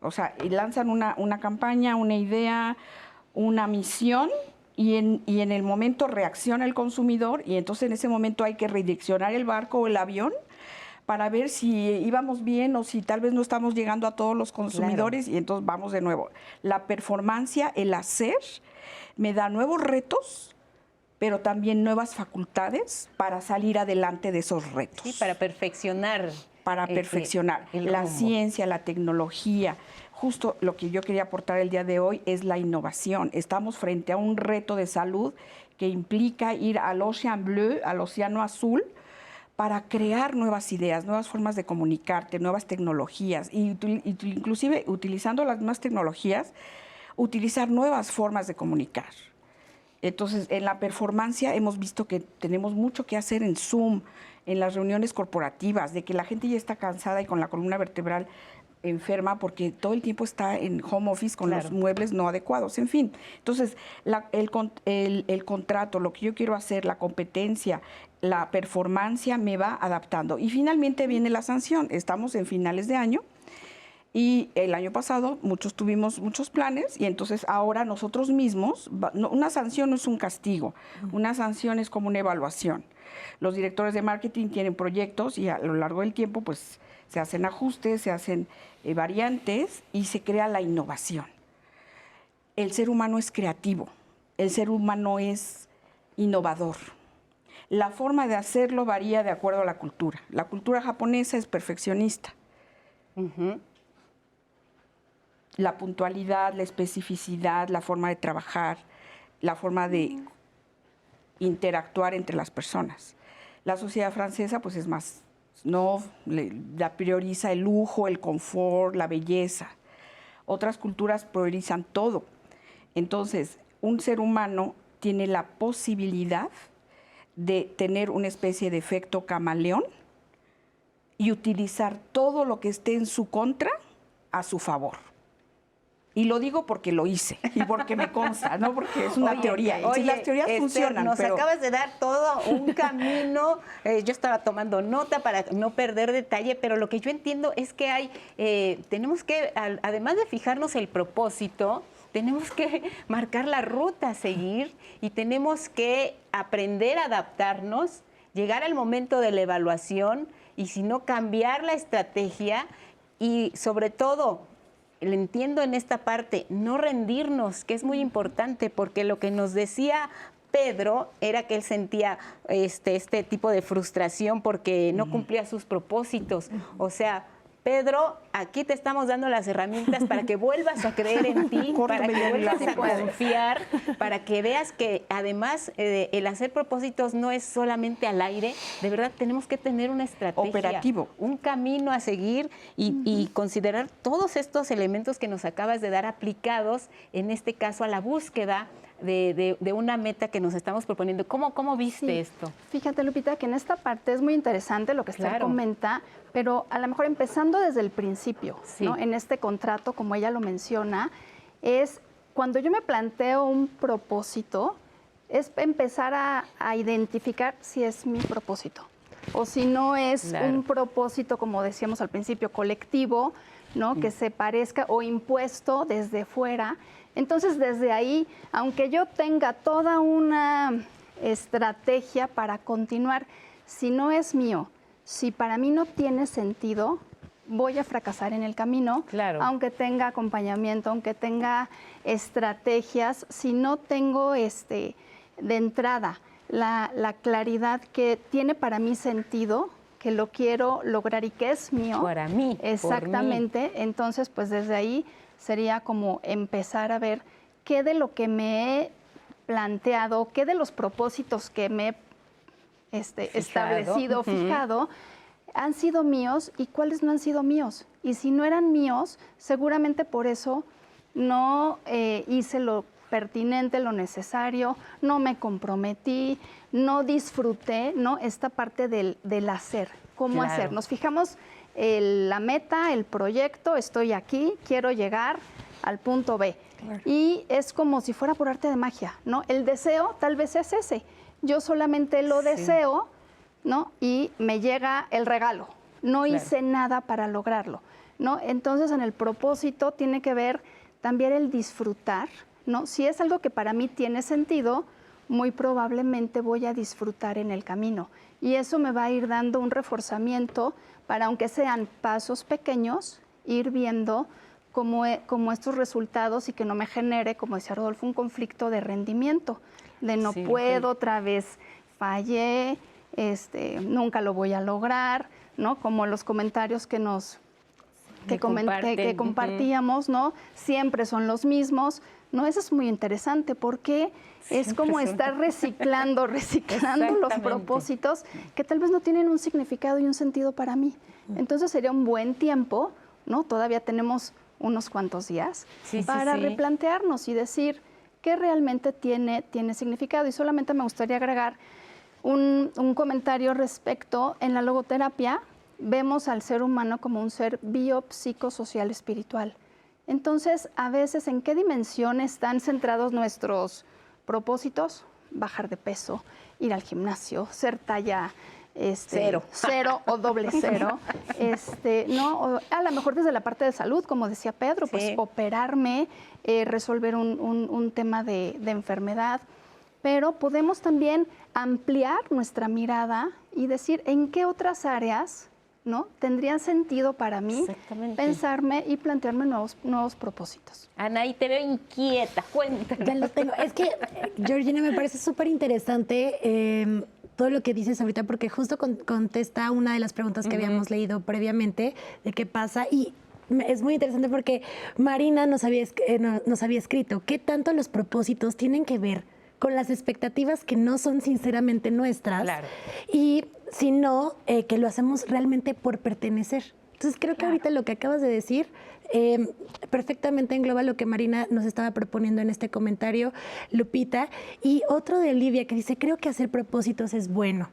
O sea, lanzan una campaña, una idea, una misión, y en el momento reacciona el consumidor, y entonces en ese momento hay que redireccionar el barco o el avión para ver si íbamos bien o si tal vez no estamos llegando a todos los consumidores, claro. Y entonces vamos de nuevo. La performancia, el hacer, me da nuevos retos, pero también nuevas facultades para salir adelante de esos retos. Sí, para perfeccionar. Para perfeccionar la ciencia, la tecnología, justo lo que yo quería aportar el día de hoy es la innovación. Estamos frente a un reto de salud que implica ir al Ocean Bleu, al océano azul, para crear nuevas ideas, nuevas formas de comunicarte, nuevas tecnologías, y inclusive utilizando las mismas tecnologías, utilizar nuevas formas de comunicar. Entonces, en la performance hemos visto que tenemos mucho que hacer en Zoom, en las reuniones corporativas, de que la gente ya está cansada y con la columna vertebral enferma porque todo el tiempo está en home office con los muebles no adecuados, en fin. Entonces, el contrato, lo que yo quiero hacer, la competencia, la performance me va adaptando. Y finalmente viene la sanción. Estamos en finales de año. Y el año pasado tuvimos muchos planes y entonces ahora nosotros mismos, una sanción no es un castigo, una sanción es como una evaluación. Los directores de marketing tienen proyectos y a lo largo del tiempo pues se hacen ajustes, se hacen variantes y se crea la innovación. El ser humano es creativo, el ser humano es innovador. La forma de hacerlo varía de acuerdo a la cultura. La cultura japonesa es perfeccionista. La puntualidad, la especificidad, la forma de trabajar, la forma de interactuar entre las personas. La sociedad francesa pues es más, la prioriza el lujo, el confort, la belleza. Otras culturas priorizan todo. Entonces, un ser humano tiene la posibilidad de tener una especie de efecto camaleón y utilizar todo lo que esté en su contra a su favor. Y lo digo porque lo hice y porque me consta, no porque es una teoría. Oye, las teorías funcionan. Nos acabas de dar todo un camino. Yo estaba tomando nota para no perder detalle, pero lo que yo entiendo es que tenemos que, además de fijarnos el propósito, tenemos que marcar la ruta a seguir y tenemos que aprender a adaptarnos, llegar al momento de la evaluación y si no cambiar la estrategia y sobre todo, le entiendo en esta parte, no rendirnos, que es muy importante, porque lo que nos decía Pedro era que él sentía este tipo de frustración porque no cumplía sus propósitos. O sea, Pedro, aquí te estamos dando las herramientas para que vuelvas a creer en ti, para que vuelvas a confiar, para que veas que además el hacer propósitos no es solamente al aire, de verdad tenemos que tener una estrategia, operativo, un camino a seguir y considerar todos estos elementos que nos acabas de dar aplicados, en este caso a la búsqueda de una meta que nos estamos proponiendo. ¿Cómo viste esto? Fíjate, Lupita, que en esta parte es muy interesante lo que Esther comenta, pero a lo mejor empezando desde el principio, ¿no? En este contrato, como ella lo menciona, es cuando yo me planteo un propósito, es empezar a identificar si es mi propósito o si no es un propósito, como decíamos al principio, colectivo, ¿no? Que se parezca o impuesto desde fuera. Entonces, desde ahí, aunque yo tenga toda una estrategia para continuar, si no es mío, si para mí no tiene sentido, voy a fracasar en el camino, aunque tenga acompañamiento, aunque tenga estrategias, si no tengo de entrada la claridad que tiene para mí sentido, que lo quiero lograr y que es mío. Para mí. Exactamente. Entonces, pues desde ahí sería como empezar a ver qué de lo que me he planteado, qué de los propósitos que me he establecido, fijado, han sido míos y cuáles no han sido míos. Y si no eran míos, seguramente por eso no hice lo pertinente, lo necesario, no me comprometí, no disfruté, ¿no? Esta parte del hacer, cómo hacer. Nos fijamos la meta, el proyecto, estoy aquí, quiero llegar al punto B. Y es como si fuera por arte de magia, ¿no? El deseo tal vez es ese. Yo solamente lo deseo, ¿no? Y me llega el regalo. No hice nada para lograrlo, ¿no? Entonces, en el propósito tiene que ver también el disfrutar, ¿no? Si es algo que para mí tiene sentido, muy probablemente voy a disfrutar en el camino. Y eso me va a ir dando un reforzamiento para, aunque sean pasos pequeños, ir viendo cómo estos resultados y que no me genere, como decía Rodolfo, un conflicto de rendimiento, de no puedo, otra vez fallé, nunca lo voy a lograr, ¿no? Como los comentarios que nos que compartíamos, ¿no? Siempre son los mismos, ¿no? Eso es muy interesante porque es como estar reciclando los propósitos que tal vez no tienen un significado y un sentido para mí. Entonces sería un buen tiempo, ¿no? Todavía tenemos unos cuantos días para replantearnos y decir qué realmente tiene significado. Y solamente me gustaría agregar un comentario respecto, en la logoterapia vemos al ser humano como un ser biopsicosocial espiritual. Entonces, a veces, ¿en qué dimensión están centrados nuestros propósitos? Bajar de peso, ir al gimnasio, ser talla cero o doble cero, ¿no? O a lo mejor desde la parte de salud, como decía Pedro, pues operarme, resolver un tema de enfermedad, pero podemos también ampliar nuestra mirada y decir en qué otras áreas, ¿no?, tendría sentido para mí pensarme y plantearme nuevos propósitos. Anaí, te veo inquieta, cuéntame. Ya lo tengo. Es que, Georgina, me parece súper interesante todo lo que dices ahorita, porque justo contesta una de las preguntas que habíamos leído previamente, de qué pasa, y es muy interesante porque Marina nos había escrito qué tanto los propósitos tienen que ver con las expectativas que no son sinceramente nuestras, y si no, que lo hacemos realmente por pertenecer. Entonces creo que ahorita lo que acabas de decir perfectamente engloba lo que Marina nos estaba proponiendo en este comentario, Lupita, y otro de Olivia que dice, creo que hacer propósitos es bueno.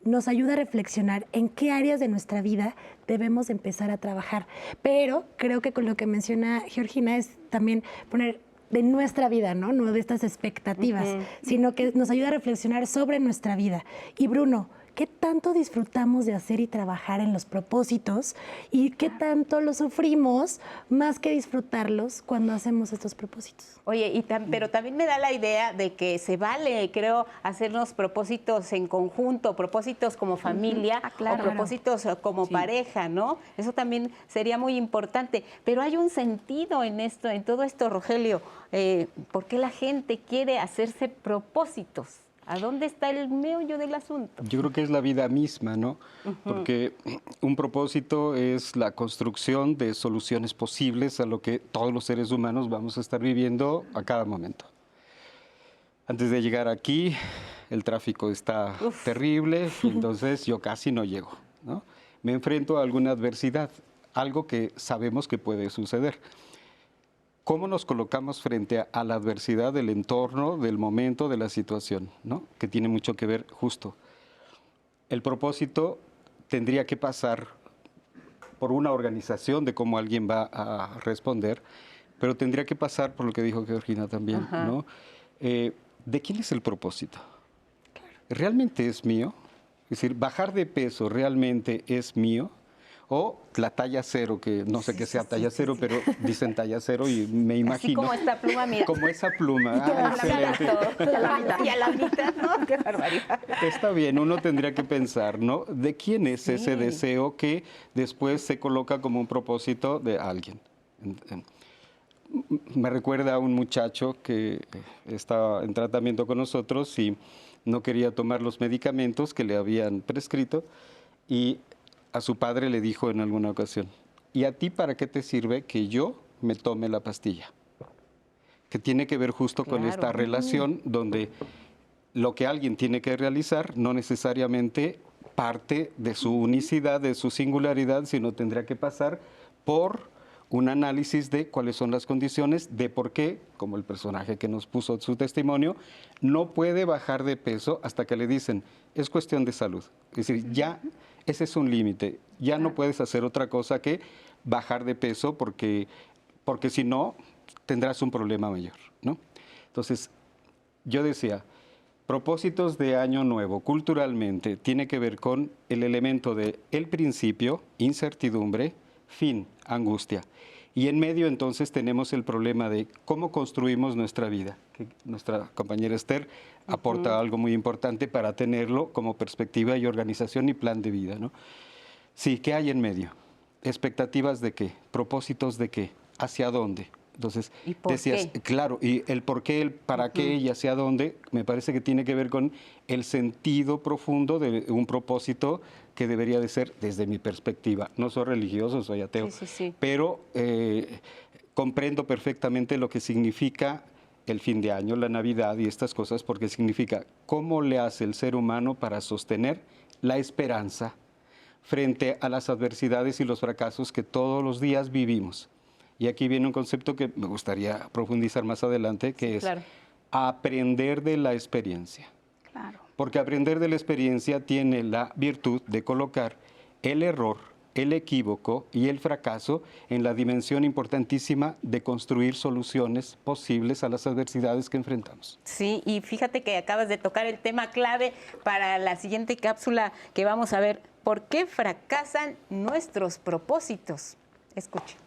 Nos ayuda a reflexionar en qué áreas de nuestra vida debemos empezar a trabajar. Pero creo que con lo que menciona Georgina es también poner de nuestra vida, ¿no? No de estas expectativas, sino que nos ayuda a reflexionar sobre nuestra vida. Y Bruno, ¿qué tanto disfrutamos de hacer y trabajar en los propósitos? ¿Y qué tanto los sufrimos más que disfrutarlos cuando hacemos estos propósitos? Oye, pero también me da la idea de que se vale, creo, hacernos propósitos en conjunto, propósitos como familia o propósitos como pareja, ¿no? Eso también sería muy importante. Pero hay un sentido en esto, en todo esto, Rogelio. ¿Por qué la gente quiere hacerse propósitos? ¿A dónde está el meollo del asunto? Yo creo que es la vida misma, ¿no? Porque un propósito es la construcción de soluciones posibles a lo que todos los seres humanos vamos a estar viviendo a cada momento. Antes de llegar aquí, el tráfico está terrible, y entonces yo casi no llego, ¿no? Me enfrento a alguna adversidad, algo que sabemos que puede suceder. ¿Cómo nos colocamos frente a la adversidad del entorno, del momento, de la situación, ¿no? Que tiene mucho que ver justo. El propósito tendría que pasar por una organización de cómo alguien va a responder, pero tendría que pasar por lo que dijo Georgina también, ¿no? ¿De quién es el propósito? ¿Realmente es mío? Es decir, bajar de peso realmente es mío. O la talla cero, que no sé qué sea talla cero, pero dicen talla cero y me imagino. Así como esta pluma, mira. Como esa pluma. Excelente. Y a la mitad, ¿no? Qué barbaridad. Está bien, uno tendría que pensar, ¿no? ¿De quién es ese deseo que después se coloca como un propósito de alguien? Me recuerda a un muchacho que estaba en tratamiento con nosotros y no quería tomar los medicamentos que le habían prescrito, y a su padre le dijo en alguna ocasión, ¿y a ti para qué te sirve que yo me tome la pastilla? Que tiene que ver justo con esta relación donde lo que alguien tiene que realizar no necesariamente parte de su unicidad, de su singularidad, sino tendría que pasar por un análisis de cuáles son las condiciones, de por qué, como el personaje que nos puso su testimonio, no puede bajar de peso hasta que le dicen, es cuestión de salud. Es decir, ya ese es un límite, ya no puedes hacer otra cosa que bajar de peso porque si no, tendrás un problema mayor, ¿no? Entonces, yo decía, propósitos de año nuevo, culturalmente, tiene que ver con el elemento de el principio, incertidumbre, fin, angustia. Y en medio entonces tenemos el problema de cómo construimos nuestra vida, que nuestra compañera Esther aporta algo muy importante para tenerlo como perspectiva y organización y plan de vida, ¿no? Sí, ¿qué hay en medio? ¿Expectativas de qué? ¿Propósitos de qué? ¿Hacia dónde? Entonces, ¿Y por decías, qué? claro, y el por qué, el para qué y hacia dónde, me parece que tiene que ver con el sentido profundo de un propósito que debería de ser, desde mi perspectiva. No soy religioso, soy ateo, Sí. pero comprendo perfectamente lo que significa el fin de año, la Navidad y estas cosas, porque significa cómo le hace el ser humano para sostener la esperanza frente a las adversidades y los fracasos que todos los días vivimos. Y aquí viene un concepto que me gustaría profundizar más adelante, que es aprender de la experiencia. Claro. Porque aprender de la experiencia tiene la virtud de colocar el error, el equívoco y el fracaso en la dimensión importantísima de construir soluciones posibles a las adversidades que enfrentamos. Sí, y fíjate que acabas de tocar el tema clave para la siguiente cápsula que vamos a ver. ¿Por qué fracasan nuestros propósitos? Escuchen.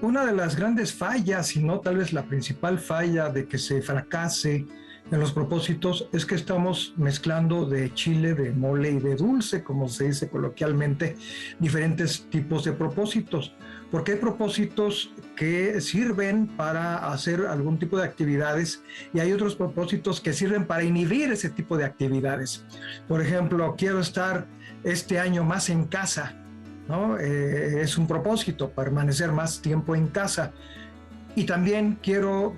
Una de las grandes fallas, si no tal vez la principal falla de que se fracase en los propósitos, es que estamos mezclando de chile, de mole y de dulce, como se dice coloquialmente, diferentes tipos de propósitos. Porque hay propósitos que sirven para hacer algún tipo de actividades y hay otros propósitos que sirven para inhibir ese tipo de actividades. Por ejemplo, quiero estar este año más en casa, ¿no? Es un propósito, permanecer más tiempo en casa. Y también quiero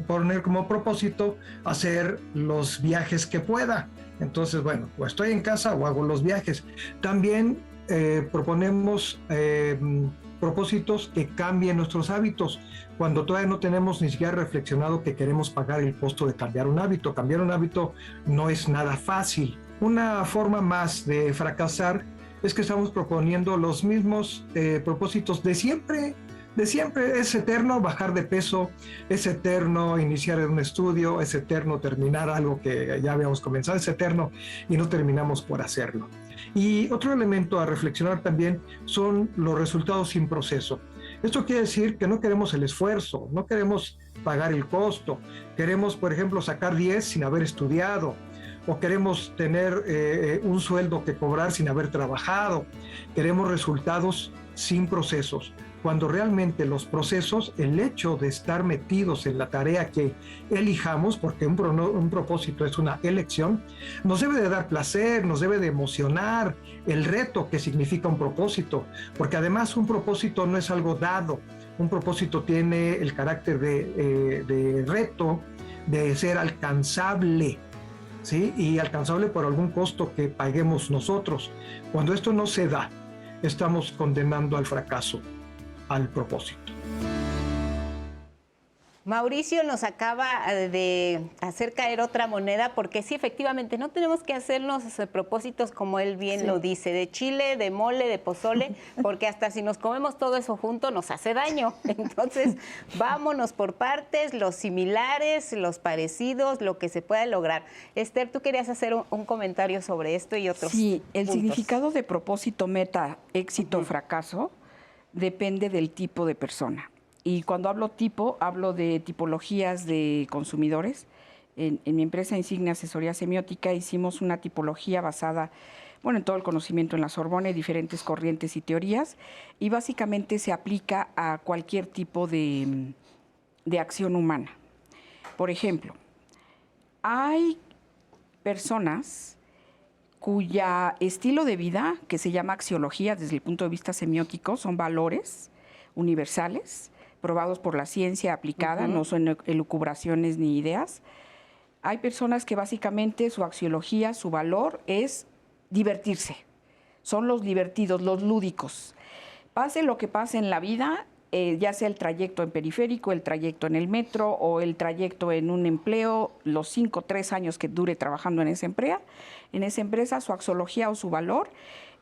poner como propósito hacer los viajes que pueda. Entonces, bueno, o estoy en casa o hago los viajes. También proponemos propósitos que cambien nuestros hábitos. Cuando todavía no tenemos ni siquiera reflexionado que queremos pagar el costo de cambiar un hábito. Cambiar un hábito no es nada fácil. Una forma más de fracasar es que estamos proponiendo los mismos propósitos de siempre. Es eterno bajar de peso, es eterno iniciar un estudio, es eterno terminar algo que ya habíamos comenzado, es eterno y no terminamos por hacerlo. Y otro elemento a reflexionar también son los resultados sin proceso. Esto quiere decir que no queremos el esfuerzo, no queremos pagar el costo, queremos, por ejemplo, sacar 10 sin haber estudiado, o queremos tener un sueldo que cobrar sin haber trabajado, queremos resultados sin procesos. Cuando realmente los procesos, el hecho de estar metidos en la tarea que elijamos, porque un propósito es una elección, nos debe de dar placer, nos debe de emocionar el reto que significa un propósito, porque además un propósito no es algo dado, un propósito tiene el carácter de reto, de ser alcanzable, ¿sí? Y alcanzable por algún costo que paguemos nosotros. Cuando esto no se da, estamos condenando al fracaso al propósito. Mauricio nos acaba de hacer caer otra moneda, porque sí, efectivamente, no tenemos que hacernos propósitos como él bien lo dice, de chile, de mole, de pozole, porque hasta si nos comemos todo eso junto nos hace daño. Entonces, vámonos por partes, los similares, los parecidos, lo que se pueda lograr. Esther, tú querías hacer un comentario sobre esto y otros Sí, el puntos. significado de propósito, meta, éxito, fracaso, depende del tipo de persona. Y cuando hablo tipo, hablo de tipologías de consumidores. En mi empresa Insignia Asesoría Semiótica hicimos una tipología basada, en todo el conocimiento en la Sorbona y diferentes corrientes y teorías, y básicamente se aplica a cualquier tipo de acción humana. Por ejemplo, hay personas cuya estilo de vida, que se llama axiología desde el punto de vista semiótico, son valores universales, probados por la ciencia aplicada, no son elucubraciones ni ideas. Hay personas que básicamente su axiología, su valor es divertirse. Son los divertidos, los lúdicos. Pase lo que pase en la vida, ya sea el trayecto en periférico, el trayecto en el metro o el trayecto en un empleo, los 5 o 3 años que dure trabajando en esa empresa, su axiología o su valor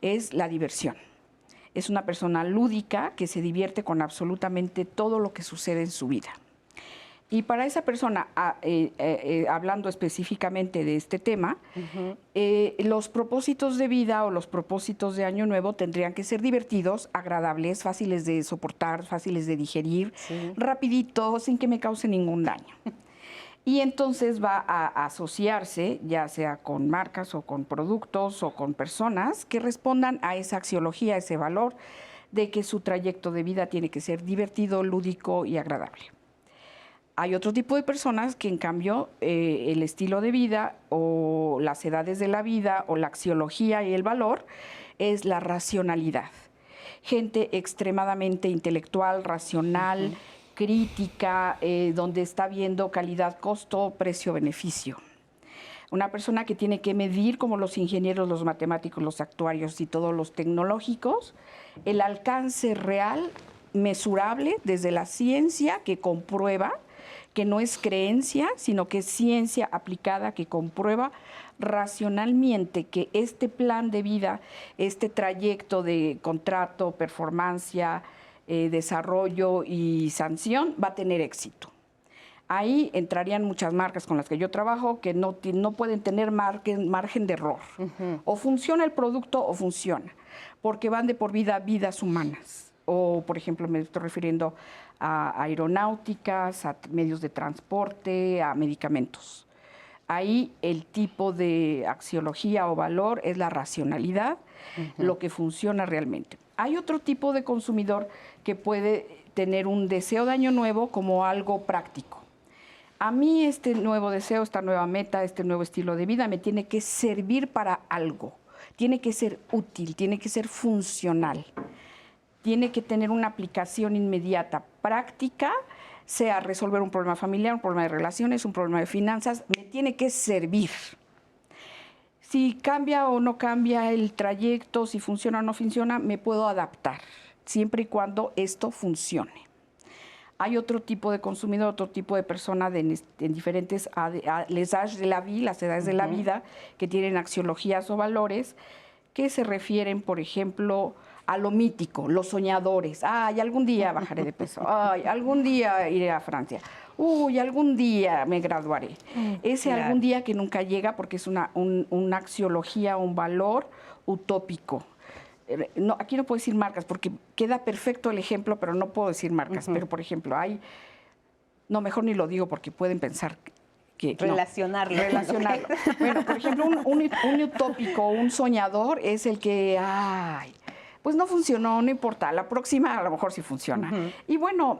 es la diversión. Es una persona lúdica que se divierte con absolutamente todo lo que sucede en su vida. Y para esa persona, hablando específicamente de este tema, los propósitos de vida o los propósitos de Año Nuevo tendrían que ser divertidos, agradables, fáciles de soportar, fáciles de digerir, rapidito, sin que me cause ningún daño. Y entonces va a asociarse, ya sea con marcas o con productos o con personas que respondan a esa axiología, a ese valor de que su trayecto de vida tiene que ser divertido, lúdico y agradable. Hay otro tipo de personas que, en cambio, el estilo de vida o las edades de la vida o la axiología y el valor es la racionalidad. Gente extremadamente intelectual, racional, crítica, donde está viendo calidad, costo, precio, beneficio. Una persona que tiene que medir, como los ingenieros, los matemáticos, los actuarios y todos los tecnológicos, el alcance real, mesurable desde la ciencia que comprueba, que no es creencia, sino que es ciencia aplicada que comprueba racionalmente que este plan de vida, este trayecto de contrato, performancia, desarrollo y sanción va a tener éxito. Ahí entrarían muchas marcas con las que yo trabajo que no pueden tener margen de error. O funciona el producto o funciona, porque van de por vida vidas humanas. O, por ejemplo, me estoy refiriendo a aeronáuticas, a medios de transporte, a medicamentos. Ahí el tipo de axiología o valor es la racionalidad, lo que funciona realmente. Hay otro tipo de consumidor que puede tener un deseo de año nuevo como algo práctico. A mí este nuevo deseo, esta nueva meta, este nuevo estilo de vida me tiene que servir para algo, tiene que ser útil, tiene que ser funcional, tiene que tener una aplicación inmediata, práctica, sea resolver un problema familiar, un problema de relaciones, un problema de finanzas, me tiene que servir. Si cambia o no cambia el trayecto, si funciona o no funciona, me puedo adaptar, siempre y cuando esto funcione. Hay otro tipo de consumidor, otro tipo de persona en diferentes les âges de la vie, las edades de la vida, que tienen axiologías o valores, que se refieren, por ejemplo, a lo mítico, los soñadores. Ay, algún día bajaré de peso. Ay, algún día iré a Francia. Uy, algún día me graduaré. Ese claro. Algún día que nunca llega porque es una axiología, un valor utópico. No, aquí no puedo decir marcas porque queda perfecto el ejemplo, pero no puedo decir marcas. Pero, por ejemplo, no, mejor ni lo digo porque pueden pensar que... Relacionarlo. No, relacionarlo. Bueno, por ejemplo, un utópico, un soñador es el que, pues no funcionó, no importa, la próxima a lo mejor sí funciona. Y bueno,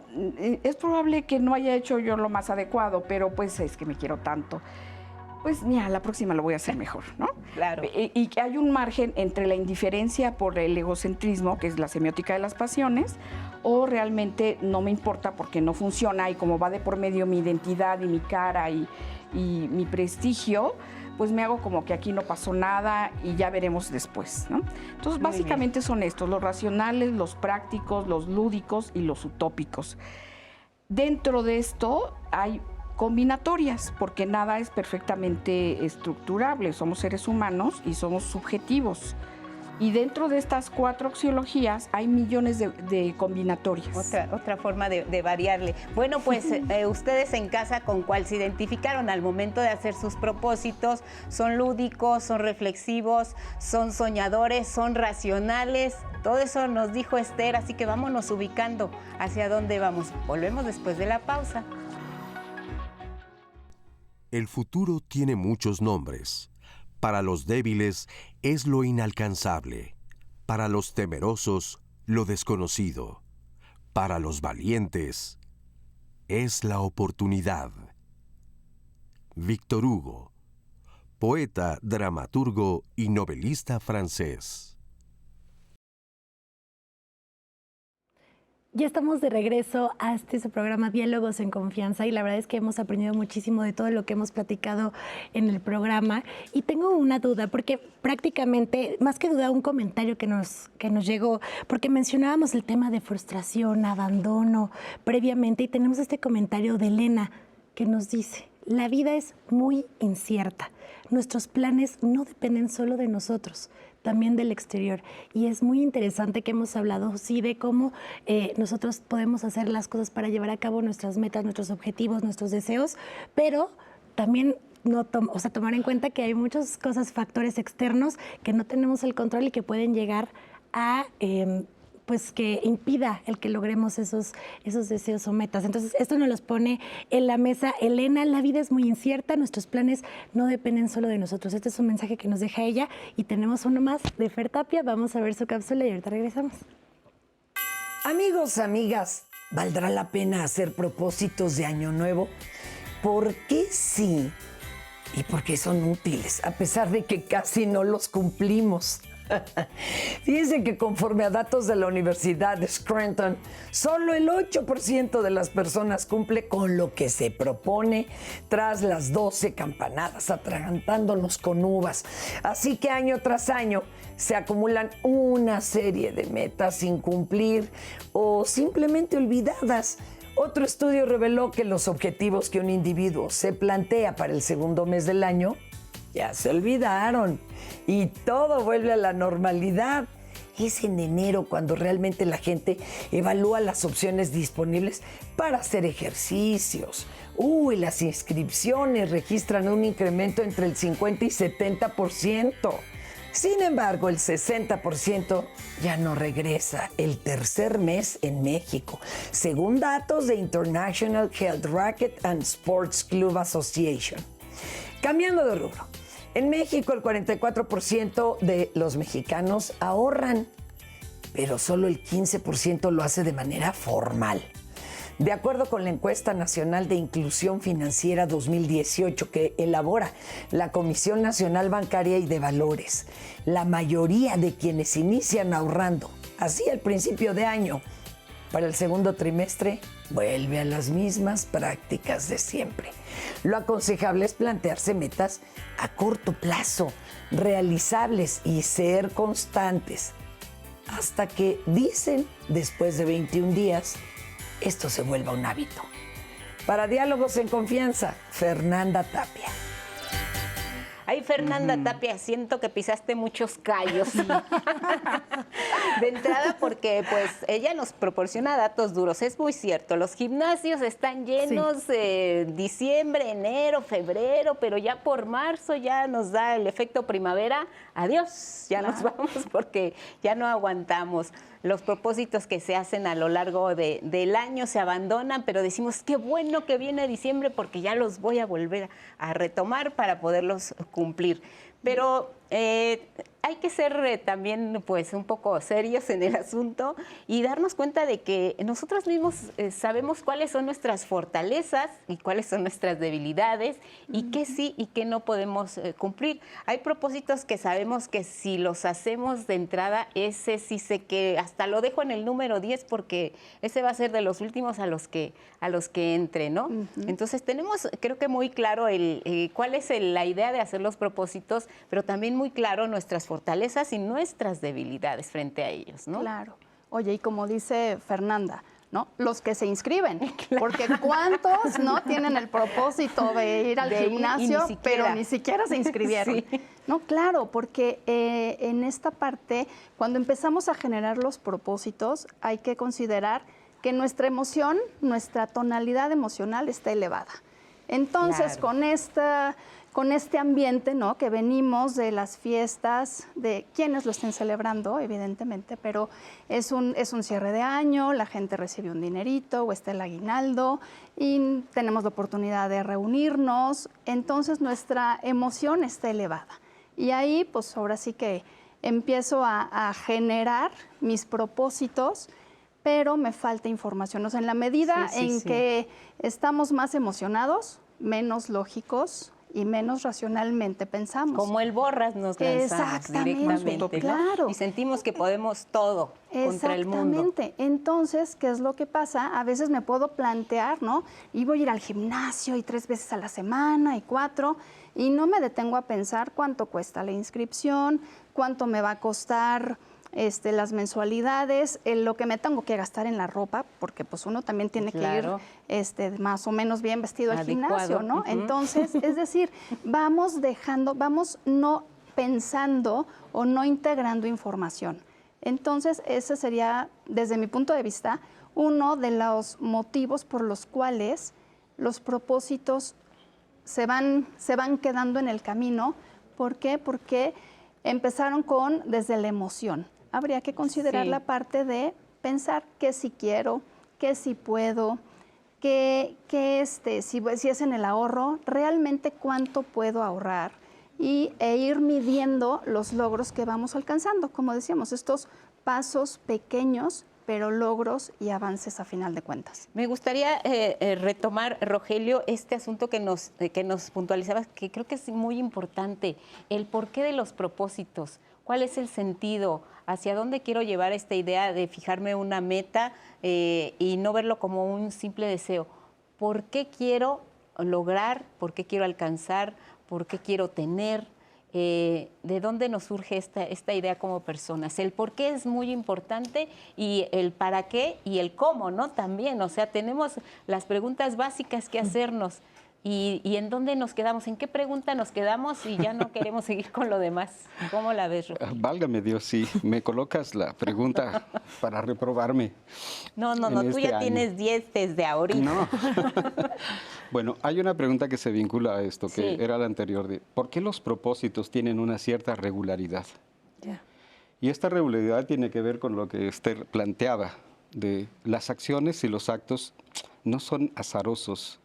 es probable que no haya hecho yo lo más adecuado, pero pues es que me quiero tanto. Pues mira, la próxima lo voy a hacer mejor, ¿no? Claro. Y que hay un margen entre la indiferencia por el egocentrismo, que es la semiótica de las pasiones, o realmente no me importa porque no funciona y como va de por medio mi identidad y mi cara y mi prestigio, pues me hago como que aquí no pasó nada y ya veremos después, ¿no? Entonces, básicamente son estos, los racionales, los prácticos, los lúdicos y los utópicos. Dentro de esto hay combinatorias, porque nada es perfectamente estructurable, somos seres humanos y somos subjetivos. Y dentro de estas 4 axiologías hay millones de combinatorias. Otra forma de variarle. Bueno, pues ustedes en casa, ¿con cuál se identificaron al momento de hacer sus propósitos? ¿Son lúdicos, son reflexivos, son soñadores, son racionales? Todo eso nos dijo Esther, así que vámonos ubicando hacia dónde vamos. Volvemos después de la pausa. El futuro tiene muchos nombres. Para los débiles es lo inalcanzable. Para los temerosos, lo desconocido. Para los valientes, es la oportunidad. Víctor Hugo, poeta, dramaturgo y novelista francés. Ya estamos de regreso a su programa Diálogos en Confianza y la verdad es que hemos aprendido muchísimo de todo lo que hemos platicado en el programa y tengo una duda porque prácticamente, más que duda, un comentario que nos llegó porque mencionábamos el tema de frustración, abandono previamente y tenemos este comentario de Elena que nos dice: la vida es muy incierta, nuestros planes no dependen solo de nosotros, también del exterior. Y es muy interesante que hemos hablado, sí, de cómo nosotros podemos hacer las cosas para llevar a cabo nuestras metas, nuestros objetivos, nuestros deseos, pero también tomar en cuenta que hay muchas cosas, factores externos que no tenemos el control y que pueden llegar a... pues que impida el que logremos esos deseos o metas. Entonces, esto nos los pone en la mesa Elena: la vida es muy incierta, nuestros planes no dependen solo de nosotros. Este es un mensaje que nos deja ella y tenemos uno más de Fer Tapia. Vamos a ver su cápsula y ahorita regresamos. Amigos, amigas, ¿valdrá la pena hacer propósitos de Año Nuevo? ¿Por qué sí? ¿Y por qué son útiles? A pesar de que casi no los cumplimos. Fíjense que conforme a datos de la Universidad de Scranton, solo el 8% de las personas cumple con lo que se propone tras las 12 campanadas, atragantándonos con uvas. Así que año tras año se acumulan una serie de metas sin cumplir o simplemente olvidadas. Otro estudio reveló que los objetivos que un individuo se plantea para el segundo mes del año ya se olvidaron y todo vuelve a la normalidad. Es en enero cuando realmente la gente evalúa las opciones disponibles para hacer ejercicios. Las inscripciones registran un incremento entre el 50 y 70%. Sin embargo, el 60% ya no regresa el tercer mes en México, según datos de International Health Racquet and Sports Club Association. Cambiando de rubro, en México el 44% de los mexicanos ahorran, pero solo el 15% lo hace de manera formal. De acuerdo con la encuesta nacional de inclusión financiera 2018 que elabora la Comisión Nacional Bancaria y de Valores, la mayoría de quienes inician ahorrando así al principio de año, para el segundo trimestre vuelve a las mismas prácticas de siempre. Lo aconsejable es plantearse metas a corto plazo, realizables y ser constantes, hasta que, dicen, después de 21 días, esto se vuelva un hábito. Para Diálogos en Confianza, Fernanda Tapia. Ay, Fernanda Tapia, siento que pisaste muchos callos. De entrada, porque pues ella nos proporciona datos duros. Es muy cierto, los gimnasios están llenos diciembre, enero, febrero, pero ya por marzo ya nos da el efecto primavera. Adiós, ya nos vamos porque ya no aguantamos. Los propósitos que se hacen a lo largo del año se abandonan, pero decimos, qué bueno que viene diciembre porque ya los voy a volver a retomar para poderlos cumplir. Pero hay que ser también pues un poco serios en el asunto y darnos cuenta de que nosotros mismos sabemos cuáles son nuestras fortalezas y cuáles son nuestras debilidades y qué sí y qué no podemos cumplir. Hay propósitos que sabemos que si los hacemos de entrada, ese sí sé que hasta lo dejo en el número 10 porque ese va a ser de los últimos a los que entre, ¿no? Entonces tenemos, creo que muy claro cuál es la idea de hacer los propósitos, pero también muy claro nuestras fortalezas y nuestras debilidades frente a ellos, ¿no? Claro. Oye, y como dice Fernanda, ¿no? Los que se inscriben, porque ¿cuántos no tienen el propósito de ir al gimnasio, pero ni siquiera se inscribieron? Sí. No, claro, porque en esta parte, cuando empezamos a generar los propósitos, hay que considerar que nuestra emoción, nuestra tonalidad emocional está elevada. Entonces, con este ambiente, ¿no? Que venimos de las fiestas, de quienes lo estén celebrando, evidentemente, pero es un cierre de año, la gente recibe un dinerito o está el aguinaldo y tenemos la oportunidad de reunirnos, entonces nuestra emoción está elevada. Y ahí, pues ahora sí que empiezo a generar mis propósitos, pero me falta información. O sea, en la medida en que estamos más emocionados, menos lógicos y menos racionalmente pensamos. Como el borras nos lanzamos directamente, claro. ¿No? Y sentimos que podemos todo contra el mundo. Exactamente. Entonces, ¿qué es lo que pasa? A veces me puedo plantear, ¿no? Y voy a ir al gimnasio y 3 veces a la semana y 4, y no me detengo a pensar cuánto cuesta la inscripción, cuánto me va a costar las mensualidades, lo que me tengo que gastar en la ropa, porque pues uno también tiene que ir más o menos bien vestido al gimnasio, ¿no? Entonces, es decir, vamos no pensando o no integrando información. Entonces, ese sería, desde mi punto de vista, uno de los motivos por los cuales los propósitos se van quedando en el camino. ¿Por qué? Porque empezaron desde la emoción. Habría que considerar la parte de pensar que si quiero, que si puedo, que si es en el ahorro, realmente cuánto puedo ahorrar e ir midiendo los logros que vamos alcanzando. Como decíamos, estos pasos pequeños pero logros y avances a final de cuentas. Me gustaría retomar, Rogelio, este asunto que nos puntualizabas, que creo que es muy importante, el porqué de los propósitos. ¿Cuál es el sentido? ¿Hacia dónde quiero llevar esta idea de fijarme una meta y no verlo como un simple deseo? ¿Por qué quiero lograr? ¿Por qué quiero alcanzar? ¿Por qué quiero tener? ¿De dónde nos surge esta idea como personas? El por qué es muy importante y el para qué y el cómo, ¿no? También, o sea, tenemos las preguntas básicas que hacernos y en dónde nos quedamos, en qué pregunta nos quedamos y ya no queremos seguir con lo demás. ¿Cómo la ves, Rogelio? Válgame Dios, sí, me colocas la pregunta para reprobarme. No, tú ya tienes 10 desde ahorita. No. Bueno, hay una pregunta que se vincula a esto, que Sí. era la anterior, de ¿por qué los propósitos tienen una cierta regularidad? Ya. Y esta regularidad tiene que ver con lo que Esther planteaba, de las acciones y los actos no son azarosos,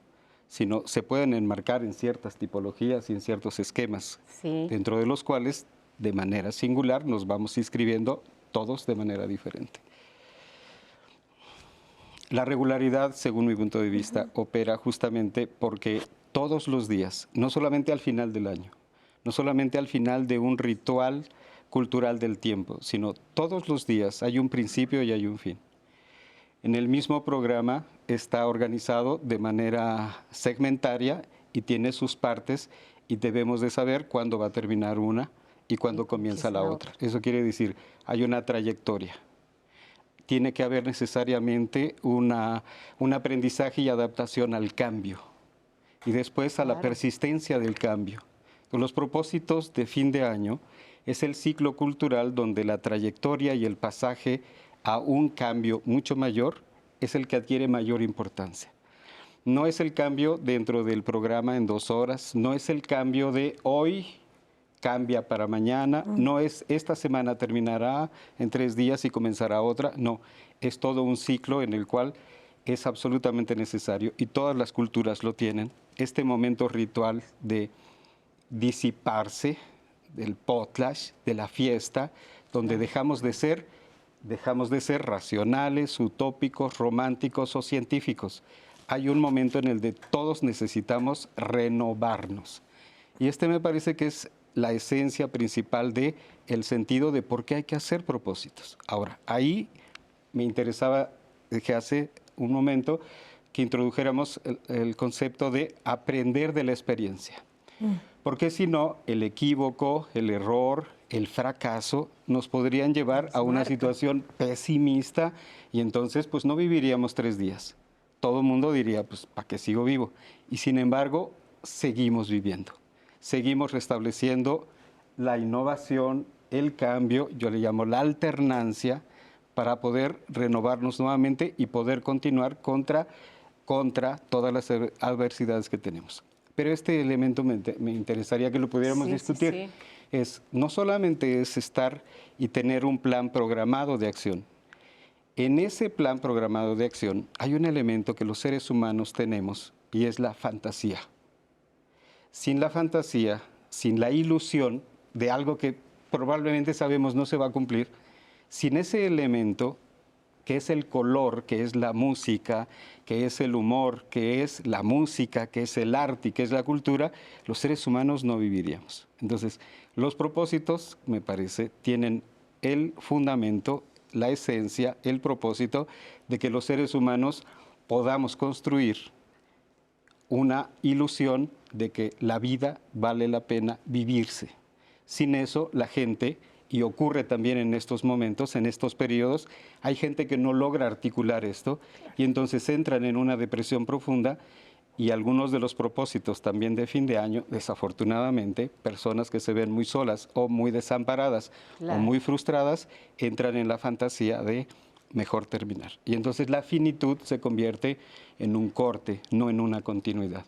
sino se pueden enmarcar en ciertas tipologías y en ciertos esquemas, Sí. dentro de los cuales, de manera singular, nos vamos inscribiendo todos de manera diferente. La regularidad, según mi punto de vista, opera justamente porque todos los días, no solamente al final del año, no solamente al final de un ritual cultural del tiempo, sino todos los días hay un principio y hay un fin. En el mismo programa está organizado de manera segmentaria y tiene sus partes y debemos de saber cuándo va a terminar una y cuándo comienza la otra. Eso quiere decir, hay una trayectoria. Tiene que haber necesariamente un aprendizaje y adaptación al cambio y después a la persistencia del cambio. Los propósitos de fin de año es el ciclo cultural donde la trayectoria y el pasaje a un cambio mucho mayor es el que adquiere mayor importancia. No es el cambio dentro del programa en 2 horas, no es el cambio de hoy cambia para mañana, no es esta semana terminará en 3 días y comenzará otra, no, es todo un ciclo en el cual es absolutamente necesario y todas las culturas lo tienen, este momento ritual de disiparse, del potlatch, de la fiesta, donde dejamos de ser racionales, utópicos, románticos o científicos. Hay un momento en el que todos necesitamos renovarnos. Y este me parece que es la esencia principal de el sentido de por qué hay que hacer propósitos. Ahora, ahí me interesaba que hace un momento que introdujéramos el concepto de aprender de la experiencia. Porque si no, el equívoco, el error, el fracaso nos podrían llevar a una situación pesimista y entonces pues no viviríamos 3 días. Todo el mundo diría, pues, ¿para qué sigo vivo? Y sin embargo, seguimos viviendo. Seguimos restableciendo la innovación, el cambio, yo le llamo la alternancia, para poder renovarnos nuevamente y poder continuar contra todas las adversidades que tenemos. Pero este elemento me interesaría que lo pudiéramos discutir. Sí. No solamente es estar y tener un plan programado de acción. En ese plan programado de acción hay un elemento que los seres humanos tenemos y es la fantasía. Sin la fantasía, sin la ilusión de algo que probablemente sabemos no se va a cumplir, sin ese elemento que es el color, que es la música, que es el humor, que es la música, que es el arte y que es la cultura, los seres humanos no viviríamos. Entonces, los propósitos, me parece, tienen el fundamento, la esencia, el propósito de que los seres humanos podamos construir una ilusión de que la vida vale la pena vivirse. Sin eso, la gente, y ocurre también en estos momentos, en estos periodos, hay gente que no logra articular esto y entonces entran en una depresión profunda y algunos de los propósitos también de fin de año, desafortunadamente, personas que se ven muy solas o muy desamparadas o muy frustradas, entran en la fantasía de mejor terminar. Y entonces la finitud se convierte en un corte, no en una continuidad.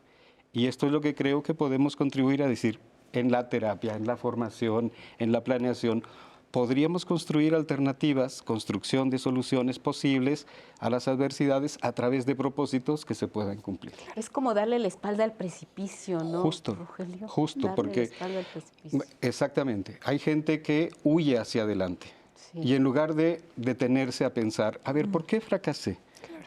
Y esto es lo que creo que podemos contribuir a decir en la terapia, en la formación, en la planeación. Podríamos construir alternativas, construcción de soluciones posibles a las adversidades a través de propósitos que se puedan cumplir. Es como darle la espalda al precipicio, ¿no, Rogelio? Justo, Darle porque la espalda al precipicio. exactamente. Hay gente que huye hacia adelante. Y en lugar de detenerse a pensar, a ver, ¿por qué fracasé?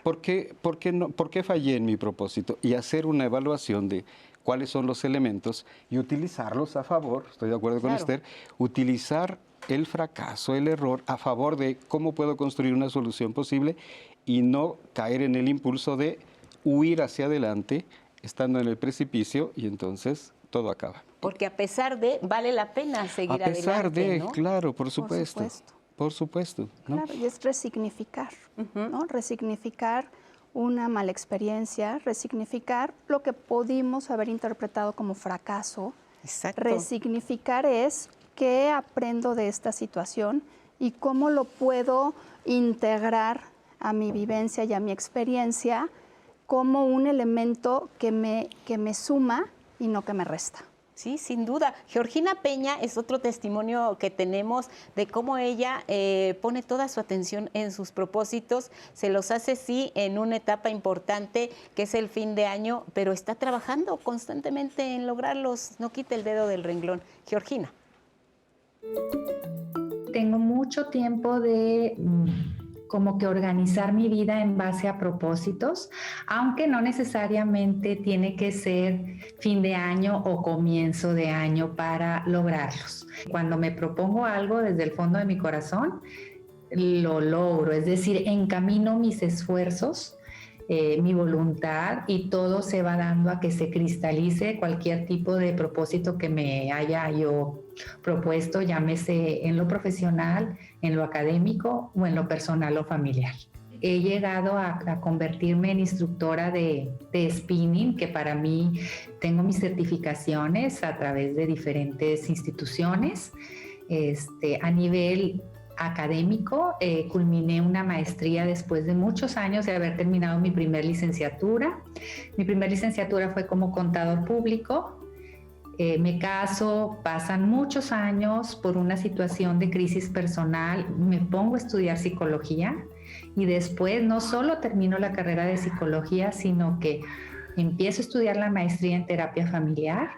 ¿Por qué fallé en mi propósito? Y hacer una evaluación de cuáles son los elementos y utilizarlos a favor, estoy de acuerdo con Esther, utilizar el fracaso, el error, a favor de cómo puedo construir una solución posible y no caer en el impulso de huir hacia adelante, estando en el precipicio, y entonces todo acaba. Porque a pesar de, vale la pena seguir adelante, A pesar de, ¿no? claro, por supuesto. Por supuesto. ¿no? Claro, y es resignificar, ¿no? Resignificar una mala experiencia, resignificar lo que pudimos haber interpretado como fracaso. Exacto. Resignificar es qué aprendo de esta situación y cómo lo puedo integrar a mi vivencia y a mi experiencia como un elemento que me suma y no que me resta. Sí, sin duda. Georgina Peña es otro testimonio que tenemos de cómo ella pone toda su atención en sus propósitos, se los hace sí en una etapa importante que es el fin de año, pero está trabajando constantemente en lograrlos, no quita el dedo del renglón. Georgina. Tengo mucho tiempo de como que organizar mi vida en base a propósitos, aunque no necesariamente tiene que ser fin de año o comienzo de año para lograrlos. Cuando me propongo algo desde el fondo de mi corazón, lo logro, es decir, encamino mis esfuerzos, mi voluntad, y todo se va dando a que se cristalice cualquier tipo de propósito que me haya yo propuesto, llámese en lo profesional, en lo académico o en lo personal o familiar. He llegado a convertirme en instructora de spinning, que para mí tengo mis certificaciones a través de diferentes instituciones. A nivel académico, culminé una maestría después de muchos años de haber terminado mi primer licenciatura. Mi primer licenciatura fue como contador público. Me caso, pasan muchos años por una situación de crisis personal, me pongo a estudiar psicología y después no solo termino la carrera de psicología, sino que empiezo a estudiar la maestría en terapia familiar,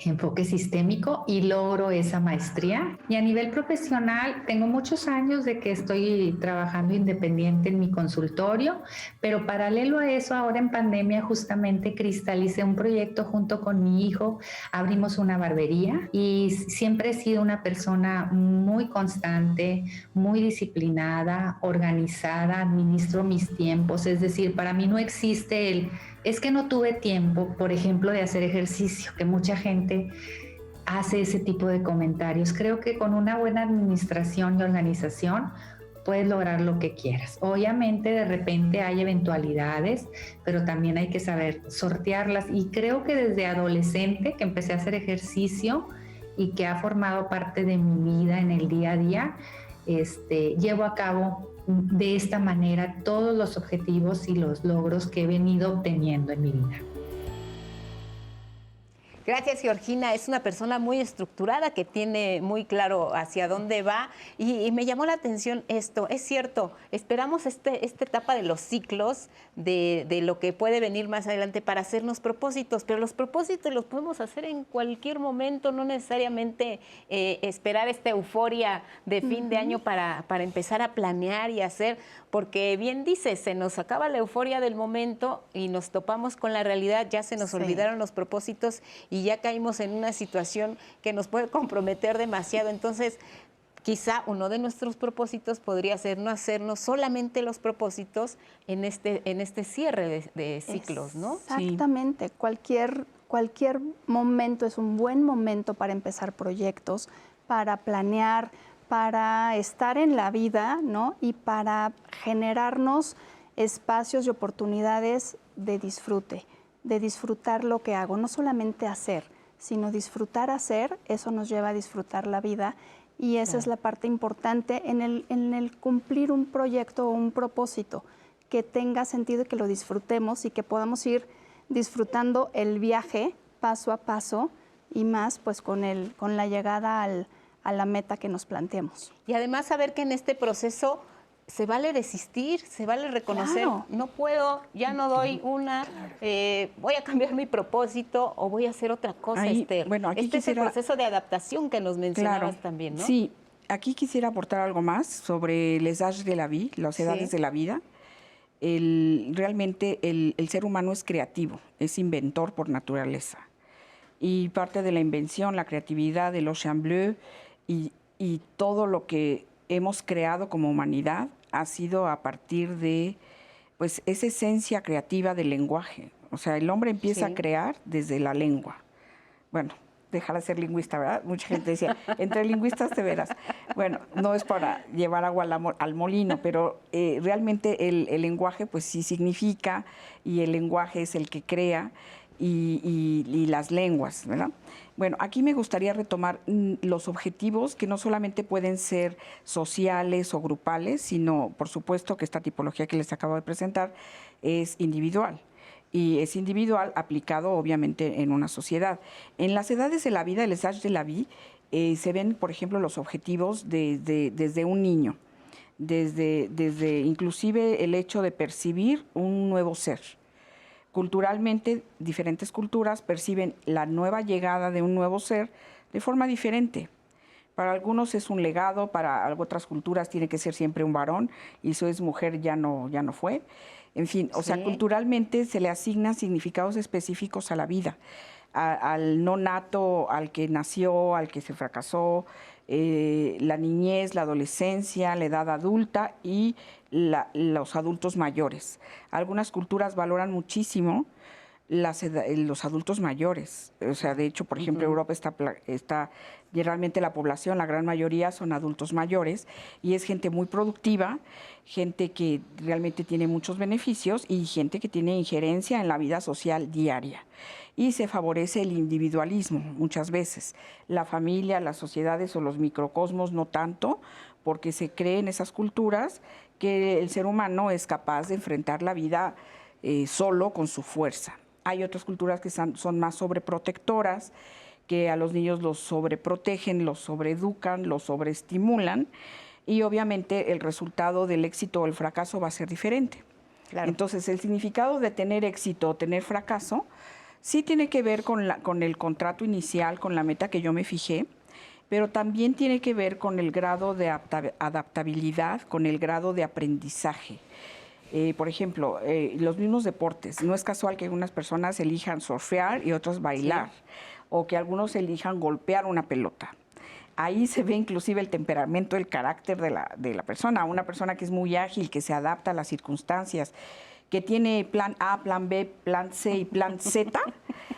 enfoque sistémico, y logro esa maestría. Y a nivel profesional tengo muchos años de que estoy trabajando independiente en mi consultorio, pero paralelo a eso, ahora en pandemia justamente cristalicé un proyecto junto con mi hijo, abrimos una barbería y siempre he sido una persona muy constante, muy disciplinada, organizada, administro mis tiempos, es decir, para mí no existe es que no tuve tiempo, por ejemplo, de hacer ejercicio, que mucha gente hace ese tipo de comentarios. Creo que con una buena administración y organización puedes lograr lo que quieras. Obviamente, de repente hay eventualidades, pero también hay que saber sortearlas. Y creo que desde adolescente que empecé a hacer ejercicio y que ha formado parte de mi vida en el día a día, llevo a cabo de esta manera todos los objetivos y los logros que he venido obteniendo en mi vida. Gracias, Georgina. Es una persona muy estructurada que tiene muy claro hacia dónde va y me llamó la atención esto. Es cierto, esperamos esta etapa de los ciclos, de lo que puede venir más adelante para hacernos propósitos, pero los propósitos los podemos hacer en cualquier momento, no necesariamente esperar esta euforia de fin de año para empezar a planear y hacer, porque bien dices, se nos acaba la euforia del momento y nos topamos con la realidad, ya se nos olvidaron los propósitos y ya caímos en una situación que nos puede comprometer demasiado. Entonces, quizá uno de nuestros propósitos podría ser no hacernos solamente los propósitos en este cierre de ciclos, ¿no? Exactamente. Sí. Cualquier momento es un buen momento para empezar proyectos, para planear, para estar en la vida, ¿no? Y para generarnos espacios y oportunidades de disfrute, de disfrutar lo que hago, no solamente hacer, sino disfrutar hacer, eso nos lleva a disfrutar la vida y esa es la parte importante en el cumplir un proyecto o un propósito, que tenga sentido y que lo disfrutemos y que podamos ir disfrutando el viaje paso a paso y más pues con la llegada a la meta que nos planteemos. Y además saber que en este proceso se vale desistir, se vale reconocer, no puedo, ya no doy una, voy a cambiar mi propósito o voy a hacer otra cosa, Esther. Bueno, aquí es el proceso de adaptación que nos mencionabas también, ¿no? Sí, aquí quisiera aportar algo más sobre les âges de la vie, las edades de la vida. Realmente el ser humano es creativo, es inventor por naturaleza. Y parte de la invención, la creatividad de los Chambleu y todo lo que hemos creado como humanidad ha sido a partir de pues, esa esencia creativa del lenguaje. O sea, el hombre empieza a crear desde la lengua. Bueno, dejar de ser lingüista, ¿verdad? Mucha gente decía, entre lingüistas te verás. Bueno, no es para llevar agua al molino, pero realmente el lenguaje pues sí significa, y el lenguaje es el que crea, y las lenguas, ¿verdad? Bueno, aquí me gustaría retomar los objetivos que no solamente pueden ser sociales o grupales, sino, por supuesto, que esta tipología que les acabo de presentar es individual. Y es individual aplicado, obviamente, en una sociedad. En las edades de la vida, les âges de la vie, se ven, por ejemplo, los objetivos desde un niño, desde inclusive el hecho de percibir un nuevo ser. Culturalmente, diferentes culturas perciben la nueva llegada de un nuevo ser de forma diferente. Para algunos es un legado, para otras culturas tiene que ser siempre un varón, y si es mujer ya no fue. En fin, o sea, culturalmente se le asignan significados específicos a la vida, al no nato, al que nació, al que se fracasó, la niñez, la adolescencia, la edad adulta y los adultos mayores. Algunas culturas valoran muchísimo los adultos mayores. O sea, de hecho, por ejemplo, Europa está generalmente la población, la gran mayoría son adultos mayores, y es gente muy productiva, gente que realmente tiene muchos beneficios y gente que tiene injerencia en la vida social diaria. Y se favorece el individualismo muchas veces. La familia, las sociedades o los microcosmos no tanto, porque se cree en esas culturas que el ser humano es capaz de enfrentar la vida solo con su fuerza. Hay otras culturas que son más sobreprotectoras, que a los niños los sobreprotegen, los sobreeducan, los sobreestimulan, y obviamente el resultado del éxito o el fracaso va a ser diferente. Claro. Entonces, el significado de tener éxito o tener fracaso sí tiene que ver con el contrato inicial, con la meta que yo me fijé, pero también tiene que ver con el grado de adaptabilidad, con el grado de aprendizaje. Por ejemplo, los mismos deportes. No es casual que algunas personas elijan surfear y otros bailar, o que algunos elijan golpear una pelota. Ahí se ve inclusive el temperamento, el carácter de la persona. Una persona que es muy ágil, que se adapta a las circunstancias, que tiene plan A, plan B, plan C y plan Z,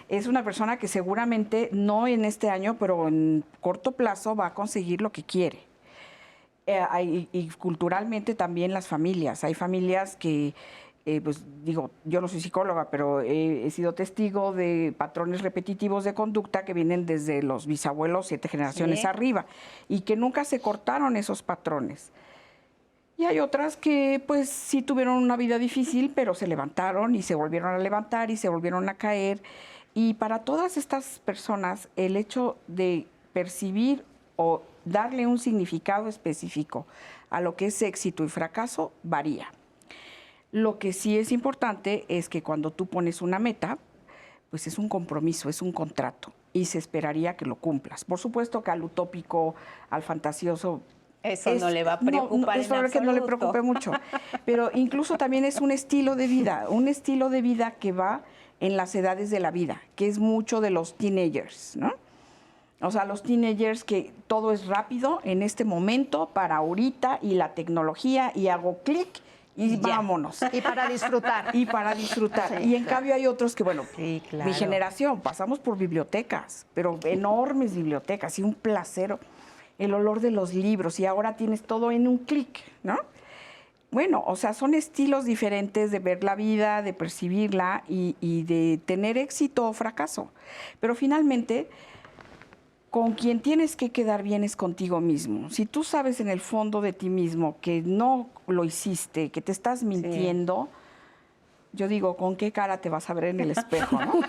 es una persona que seguramente, no en este año, pero en corto plazo va a conseguir lo que quiere. Y culturalmente también las familias. Hay familias que, pues digo, yo no soy psicóloga, pero he sido testigo de patrones repetitivos de conducta que vienen desde los bisabuelos 7 generaciones arriba, y que nunca se cortaron esos patrones. Y hay otras que pues sí tuvieron una vida difícil, pero se levantaron y se volvieron a levantar y se volvieron a caer. Y para todas estas personas, el hecho de percibir o darle un significado específico a lo que es éxito y fracaso varía. Lo que sí es importante es que cuando tú pones una meta, pues es un compromiso, es un contrato, y se esperaría que lo cumplas. Por supuesto que al utópico, al fantasioso, eso no le va a preocupar. Es probable que no le preocupe mucho, pero incluso también es un estilo de vida que va en las edades de la vida, que es mucho de los teenagers, ¿no? O sea, los teenagers, que todo es rápido en este momento, para ahorita, y la tecnología, y hago clic y vámonos. Y para disfrutar. Y para disfrutar. Sí, y en cambio hay otros que, bueno, claro. Mi generación, pasamos por bibliotecas, pero enormes bibliotecas, y un placer, el olor de los libros, y ahora tienes todo en un clic, ¿no? Bueno, o sea, son estilos diferentes de ver la vida, de percibirla y de tener éxito o fracaso. Pero finalmente, con quien tienes que quedar bien es contigo mismo. Si tú sabes en el fondo de ti mismo que no lo hiciste, que te estás mintiendo, yo digo, ¿con qué cara te vas a ver en el espejo, no?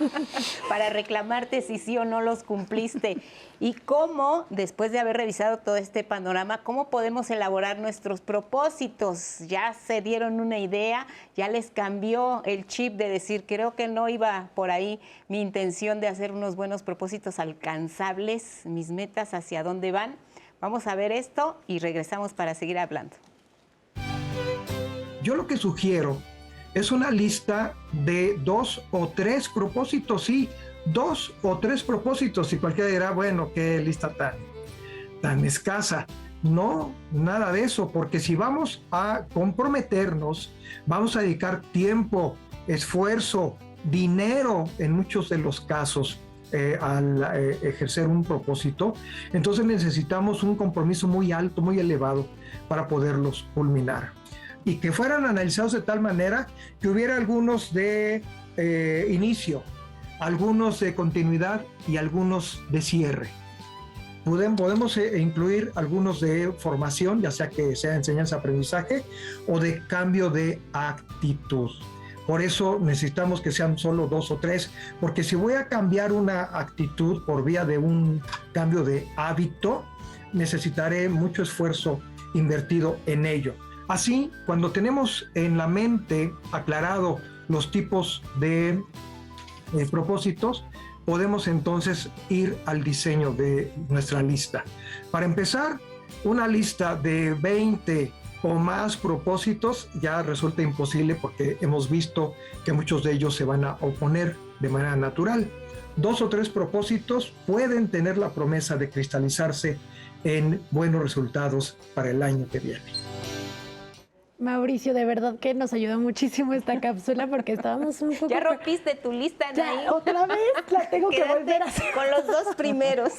Para reclamarte si sí o no los cumpliste. Y cómo, después de haber revisado todo este panorama, cómo podemos elaborar nuestros propósitos. Ya se dieron una idea, ya les cambió el chip de decir, creo que no iba por ahí mi intención de hacer unos buenos propósitos alcanzables, mis metas hacia dónde van. Vamos a ver esto y regresamos para seguir hablando. Yo lo que sugiero es una lista de 2 o 3 propósitos, sí, 2 o 3 propósitos, y cualquiera dirá, bueno, qué lista tan escasa. No, nada de eso, porque si vamos a comprometernos, vamos a dedicar tiempo, esfuerzo, dinero en muchos de los casos al ejercer un propósito, entonces necesitamos un compromiso muy alto, muy elevado para poderlos culminar. Y que fueran analizados de tal manera que hubiera algunos de inicio, algunos de continuidad y algunos de cierre. Podemos incluir algunos de formación, ya sea que sea enseñanza-aprendizaje o de cambio de actitud. Por eso necesitamos que sean solo 2 o 3, porque si voy a cambiar una actitud por vía de un cambio de hábito, necesitaré mucho esfuerzo invertido en ello. Así, cuando tenemos en la mente aclarado los tipos de propósitos, podemos entonces ir al diseño de nuestra lista. Para empezar, una lista de 20 o más propósitos ya resulta imposible porque hemos visto que muchos de ellos se van a oponer de manera natural. 2 o 3 propósitos pueden tener la promesa de cristalizarse en buenos resultados para el año que viene. Mauricio, de verdad que nos ayudó muchísimo esta cápsula porque estábamos un poco... Ya rompiste tu lista, Anaí. Ya, otra vez la tengo que volver a hacer. Con los 2 primeros.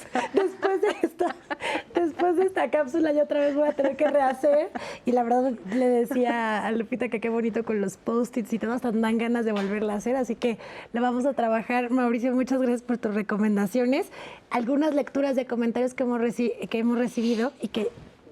Después de esta cápsula yo otra vez voy a tener que rehacer. Y la verdad le decía a Lupita que qué bonito con los post-its y todo, hasta dan ganas de volverla a hacer. Así que la vamos a trabajar. Mauricio, muchas gracias por tus recomendaciones. Algunas lecturas de comentarios que hemos recibido y que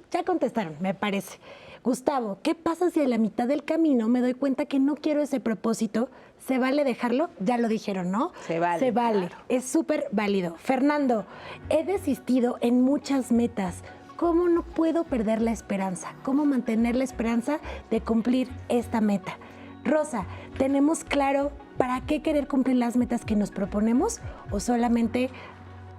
ya contestaron, me parece. Gustavo, ¿qué pasa si a la mitad del camino me doy cuenta que no quiero ese propósito? ¿Se vale dejarlo? Ya lo dijeron, ¿no? Se vale. Se vale, claro. Es súper válido. Fernando, he desistido en muchas metas. ¿Cómo no puedo perder la esperanza? ¿Cómo mantener la esperanza de cumplir esta meta? Rosa, ¿tenemos claro para qué querer cumplir las metas que nos proponemos o solamente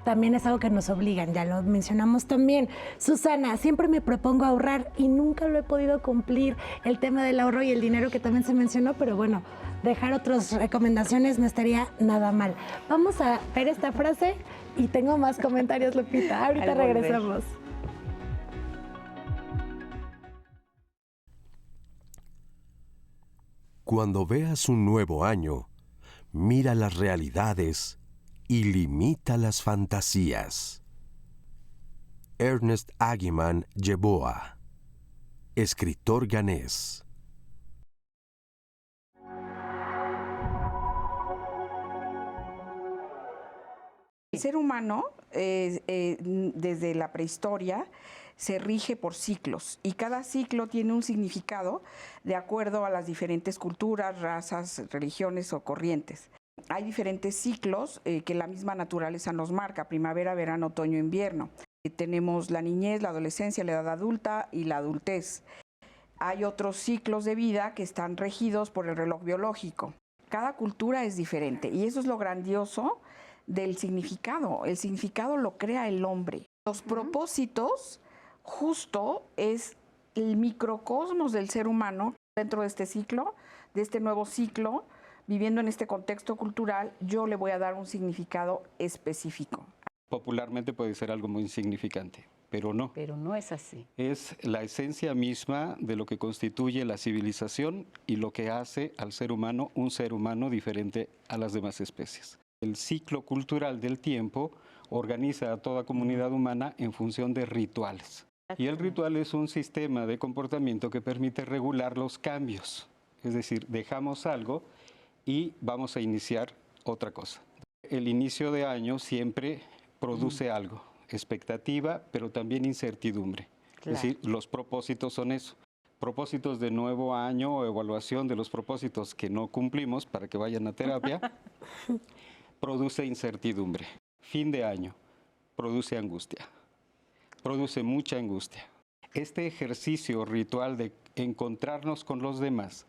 también es algo que nos obligan? Ya lo mencionamos también. Susana, siempre me propongo ahorrar y nunca lo he podido cumplir. El tema del ahorro y el dinero que también se mencionó, pero bueno, dejar otras recomendaciones no estaría nada mal. Vamos a ver esta frase y tengo más comentarios, Lupita. Ahorita regresamos. Cuando veas un nuevo año, mira las realidades y limita las fantasías. Ernest Aguiman Yeboah, escritor ganés. El ser humano, desde la prehistoria, se rige por ciclos y cada ciclo tiene un significado de acuerdo a las diferentes culturas, razas, religiones o corrientes. Hay diferentes ciclos que la misma naturaleza nos marca: primavera, verano, otoño, invierno. Tenemos la niñez, la adolescencia, la edad adulta y la adultez. Hay otros ciclos de vida que están regidos por el reloj biológico. Cada cultura es diferente y eso es lo grandioso del significado. El significado lo crea el hombre. Los propósitos justo es el microcosmos del ser humano dentro de este ciclo, de este nuevo ciclo. Viviendo en este contexto cultural, yo le voy a dar un significado específico. Popularmente puede ser algo muy insignificante, pero no. Pero no es así. Es la esencia misma de lo que constituye la civilización y lo que hace al ser humano un ser humano diferente a las demás especies. El ciclo cultural del tiempo organiza a toda comunidad humana en función de rituales. Y el ritual es un sistema de comportamiento que permite regular los cambios. Es decir, dejamos algo y vamos a iniciar otra cosa. El inicio de año siempre produce algo, expectativa, pero también incertidumbre. Claro. Es decir, los propósitos son eso. Propósitos de nuevo año o evaluación de los propósitos que no cumplimos para que vayan a terapia, produce incertidumbre. Fin de año, produce angustia, produce mucha angustia. Este ejercicio ritual de encontrarnos con los demás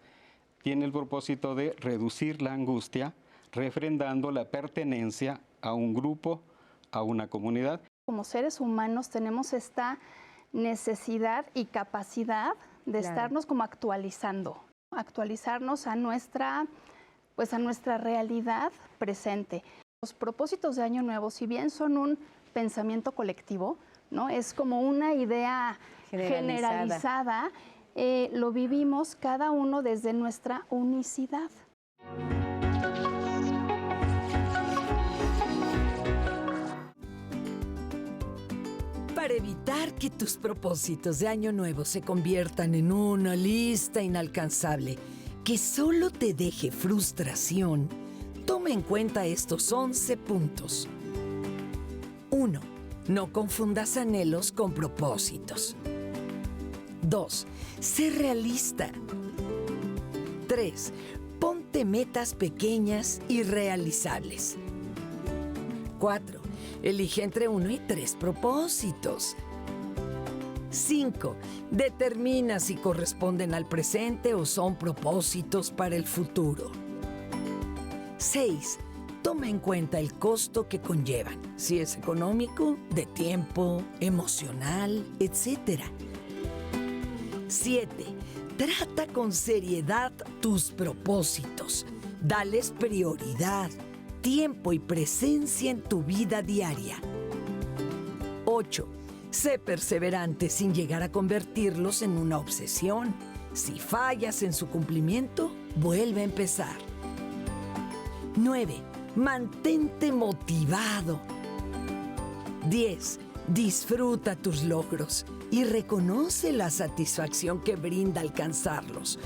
tiene el propósito de reducir la angustia, refrendando la pertenencia a un grupo, a una comunidad. como seres humanos tenemos esta necesidad y capacidad de estarnos como actualizarnos a nuestra realidad presente. Los propósitos de Año Nuevo, si bien son un pensamiento colectivo, ¿no? Es como una idea generalizada, lo vivimos cada uno desde nuestra unicidad. Para evitar que tus propósitos de Año Nuevo se conviertan en una lista inalcanzable que solo te deje frustración, toma en cuenta estos 11 puntos. 1. No confundas anhelos con propósitos. 2. Sé realista. 3. Ponte metas pequeñas y realizables. 4. Elige entre 1 y 3 propósitos. 5. Determina si corresponden al presente o son propósitos para el futuro. 6. Toma en cuenta el costo que conllevan, si es económico, de tiempo, emocional, etc. 7. Trata con seriedad tus propósitos. Dales prioridad, tiempo y presencia en tu vida diaria. 8. Sé perseverante sin llegar a convertirlos en una obsesión. Si fallas en su cumplimiento, vuelve a empezar. 9. Mantente motivado. 10. Disfruta tus logros y reconoce la satisfacción que brinda alcanzarlos.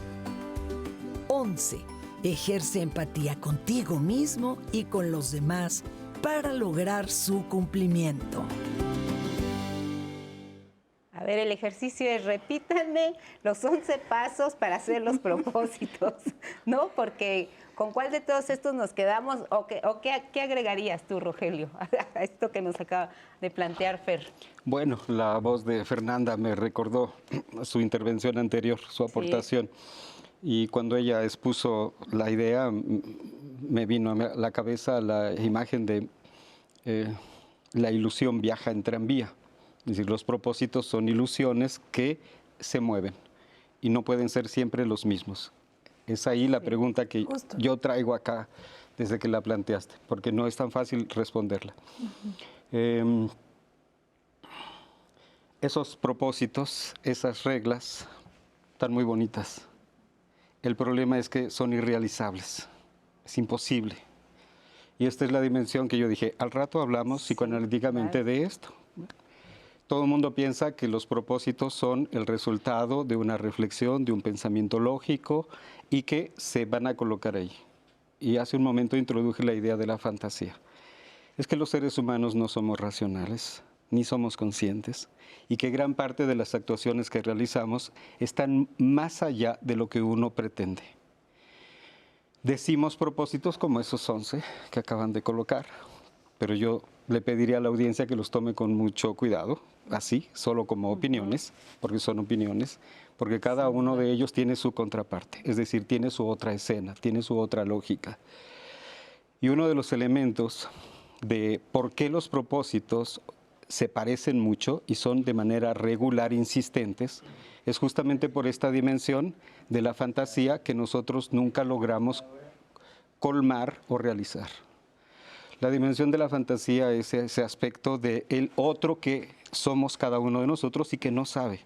11. Ejerce empatía contigo mismo y con los demás para lograr su cumplimiento. A ver, el ejercicio es, repítanme los 11 pasos para hacer los propósitos, ¿no? Porque ¿con cuál de todos estos nos quedamos? ¿O qué agregarías tú, Rogelio, a esto que nos acaba de plantear Fer? Bueno, la voz de Fernanda me recordó su intervención anterior, su aportación. Sí. Y cuando ella expuso la idea, me vino a la cabeza la imagen de la ilusión viaja en tranvía. Es decir, los propósitos son ilusiones que se mueven y no pueden ser siempre los mismos. Es ahí la pregunta que yo traigo acá desde que la planteaste, porque no es tan fácil responderla. Esos propósitos, esas reglas, están muy bonitas. El problema es que son irrealizables, es imposible. Y esta es la dimensión que yo dije, al rato hablamos psicoanalíticamente de esto. Todo el mundo piensa que los propósitos son el resultado de una reflexión, de un pensamiento lógico y que se van a colocar ahí. Y hace un momento introduje la idea de la fantasía. Es que los seres humanos no somos racionales, ni somos conscientes, y que gran parte de las actuaciones que realizamos están más allá de lo que uno pretende. Decimos propósitos como esos 11 que acaban de colocar, pero yo le pediría a la audiencia que los tome con mucho cuidado, así, solo como opiniones, porque son opiniones, porque cada uno de ellos tiene su contraparte, es decir, tiene su otra escena, tiene su otra lógica. Y uno de los elementos de por qué los propósitos se parecen mucho y son de manera regular insistentes, es justamente por esta dimensión de la fantasía que nosotros nunca logramos colmar o realizar. La dimensión de la fantasía es ese aspecto del otro que somos cada uno de nosotros y que no sabe.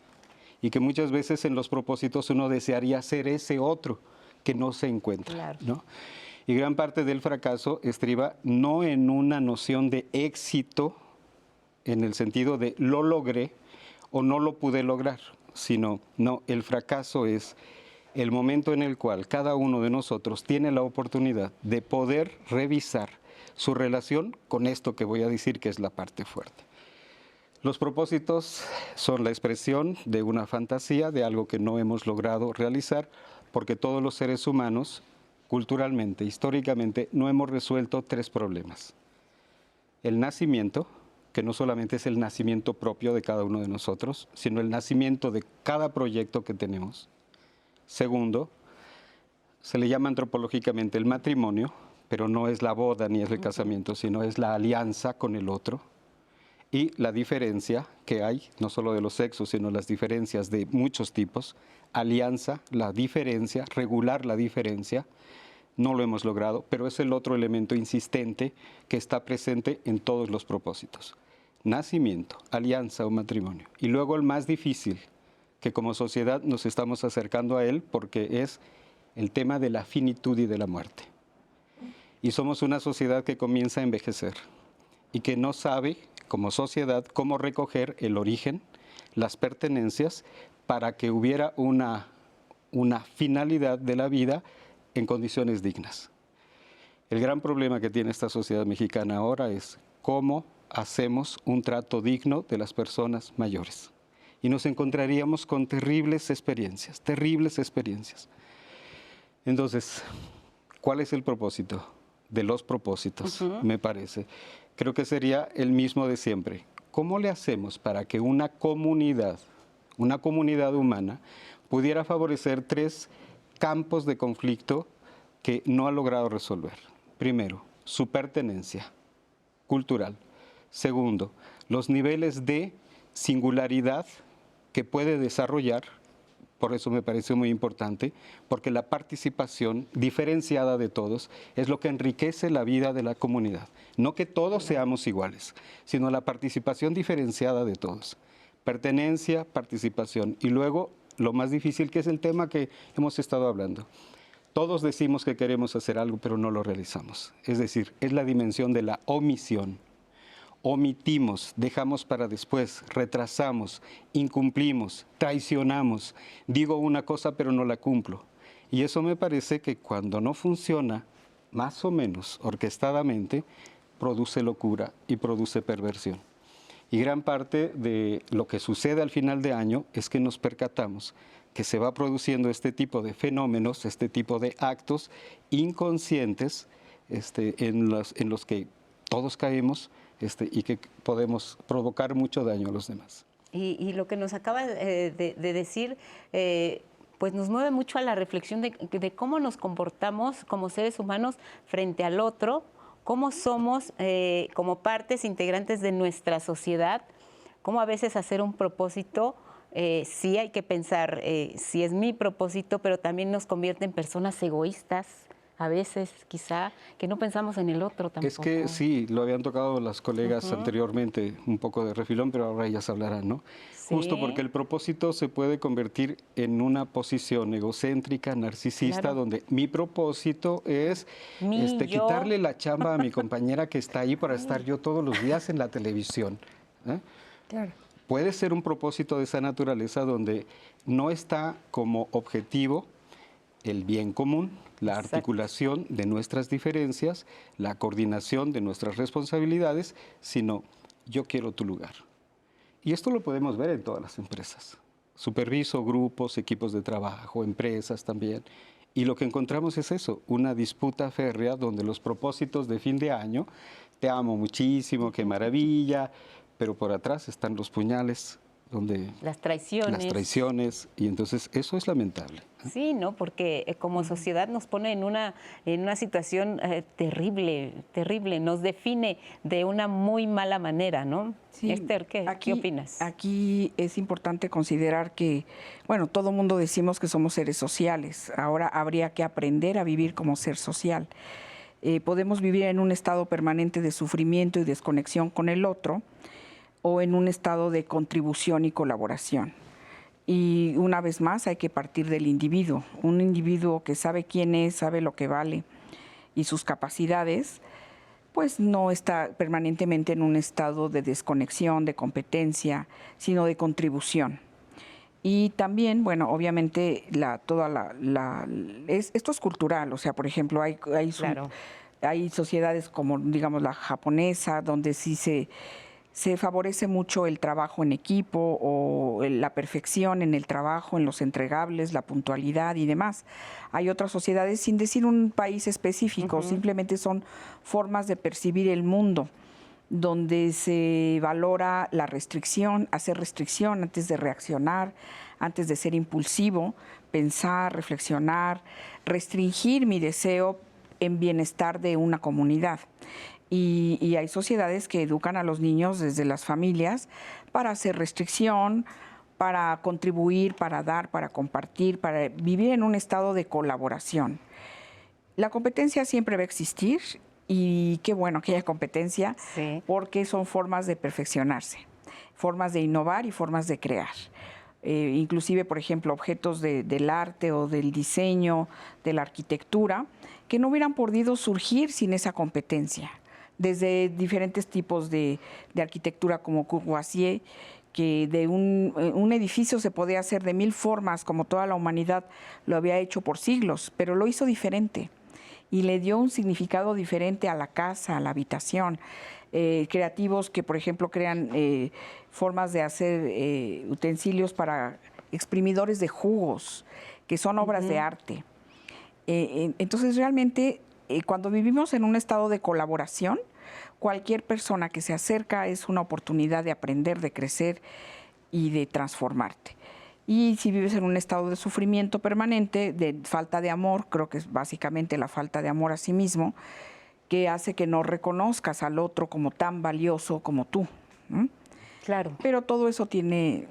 Y que muchas veces en los propósitos uno desearía ser ese otro que no se encuentra. Claro. ¿No? Y gran parte del fracaso estriba no en una noción de éxito, en el sentido de lo logré o no lo pude lograr, sino no, el fracaso es el momento en el cual cada uno de nosotros tiene la oportunidad de poder revisar su relación con esto que voy a decir que es la parte fuerte. Los propósitos son la expresión de una fantasía, de algo que no hemos logrado realizar, porque todos los seres humanos, culturalmente, históricamente, no hemos resuelto 3 problemas. El nacimiento, que no solamente es el nacimiento propio de cada uno de nosotros, sino el nacimiento de cada proyecto que tenemos. Segundo, se le llama antropológicamente el matrimonio, pero no es la boda ni es el casamiento, sino es la alianza con el otro. y la diferencia que hay, no solo de los sexos, sino las diferencias de muchos tipos, alianza, la diferencia, regular la diferencia, no lo hemos logrado, pero es el otro elemento insistente que está presente en todos los propósitos. Nacimiento, alianza o matrimonio. Y luego el más difícil, que como sociedad nos estamos acercando a él porque es el tema de la finitud y de la muerte. Y somos una sociedad que comienza a envejecer y que no sabe, como sociedad, cómo recoger el origen, las pertenencias, para que hubiera una finalidad de la vida en condiciones dignas. El gran problema que tiene esta sociedad mexicana ahora es cómo hacemos un trato digno de las personas mayores. Y nos encontraríamos con terribles experiencias, terribles experiencias. Entonces, ¿cuál es el propósito de los propósitos? Me parece. Creo que sería el mismo de siempre. ¿Cómo le hacemos para que una comunidad humana, pudiera favorecer 3 campos de conflicto que no ha logrado resolver? Primero, su pertenencia cultural. Segundo, los niveles de singularidad que puede desarrollar. Por eso me pareció muy importante, porque la participación diferenciada de todos es lo que enriquece la vida de la comunidad. No que todos seamos iguales, sino la participación diferenciada de todos. Pertenencia, participación. Y luego, lo más difícil, que es el tema que hemos estado hablando. Todos decimos que queremos hacer algo, pero no lo realizamos. Es decir, es la dimensión de la omisión. Omitimos, dejamos para después, retrasamos, incumplimos, traicionamos. Digo una cosa, pero no la cumplo. Y eso me parece que cuando no funciona, más o menos orquestadamente, produce locura y produce perversión. Y gran parte de lo que sucede al final de año es que nos percatamos que se va produciendo este tipo de fenómenos, este tipo de actos inconscientes en los que todos caemos y que podemos provocar mucho daño a los demás. Y lo que nos acaba de decir, pues nos mueve mucho a la reflexión de cómo nos comportamos como seres humanos frente al otro, cómo somos como partes integrantes de nuestra sociedad, cómo a veces hacer un propósito, sí hay que pensar si es mi propósito, pero también nos convierte en personas egoístas, a veces quizá, que no pensamos en el otro tampoco. Es que sí, lo habían tocado las colegas anteriormente, un poco de refilón, pero ahora ellas hablarán, ¿no? Sí. Justo porque el propósito se puede convertir en una posición egocéntrica, narcisista, donde mi propósito es quitarle la chamba a mi compañera que está ahí para estar yo todos los días en la televisión. Claro. Puede ser un propósito de esa naturaleza donde no está como objetivo el bien común, la articulación de nuestras diferencias, la coordinación de nuestras responsabilidades, sino yo quiero tu lugar. Y esto lo podemos ver en todas las empresas. Superviso grupos, equipos de trabajo, empresas también. Y lo que encontramos es eso, una disputa férrea donde los propósitos de fin de año, te amo muchísimo, qué maravilla, pero por atrás están los puñales, donde las traiciones, y entonces eso es lamentable. Sí, ¿no? Porque como sociedad nos pone en una situación terrible, nos define de una muy mala manera, ¿no? Sí. Esther, ¿qué opinas? Aquí es importante considerar que, bueno, todo mundo decimos que somos seres sociales, ahora habría que aprender a vivir como ser social. Podemos vivir en un estado permanente de sufrimiento y desconexión con el otro, o en un estado de contribución y colaboración. Y una vez más hay que partir del individuo, un individuo que sabe quién es, sabe lo que vale y sus capacidades, pues no está permanentemente en un estado de desconexión, de competencia, sino de contribución. Y también, bueno, obviamente esto es cultural, o sea, por ejemplo, hay sociedades como, digamos, la japonesa, donde sí se favorece mucho el trabajo en equipo o la perfección en el trabajo, en los entregables, la puntualidad y demás. Hay otras sociedades, sin decir un país específico, simplemente son formas de percibir el mundo, donde se valora la restricción, hacer restricción antes de reaccionar, antes de ser impulsivo, pensar, reflexionar, restringir mi deseo en bienestar de una comunidad. Y hay sociedades que educan a los niños desde las familias para hacer restricción, para contribuir, para dar, para compartir, para vivir en un estado de colaboración. La competencia siempre va a existir y qué bueno que haya competencia, sí, porque son formas de perfeccionarse, formas de innovar y formas de crear. Inclusive, por ejemplo, objetos del arte o del diseño, de la arquitectura, que no hubieran podido surgir sin esa competencia. Desde diferentes tipos de arquitectura como Courvoisier, que de un edificio se podía hacer de 1000 formas, como toda la humanidad lo había hecho por siglos, pero lo hizo diferente y le dio un significado diferente a la casa, a la habitación. Creativos que, por ejemplo, crean formas de hacer utensilios para exprimidores de jugos, que son obras de arte. Entonces, realmente, cuando vivimos en un estado de colaboración, cualquier persona que se acerca es una oportunidad de aprender, de crecer y de transformarte. Y si vives en un estado de sufrimiento permanente, de falta de amor, creo que es básicamente la falta de amor a sí mismo, que hace que no reconozcas al otro como tan valioso como tú. Claro. Pero todo eso tiene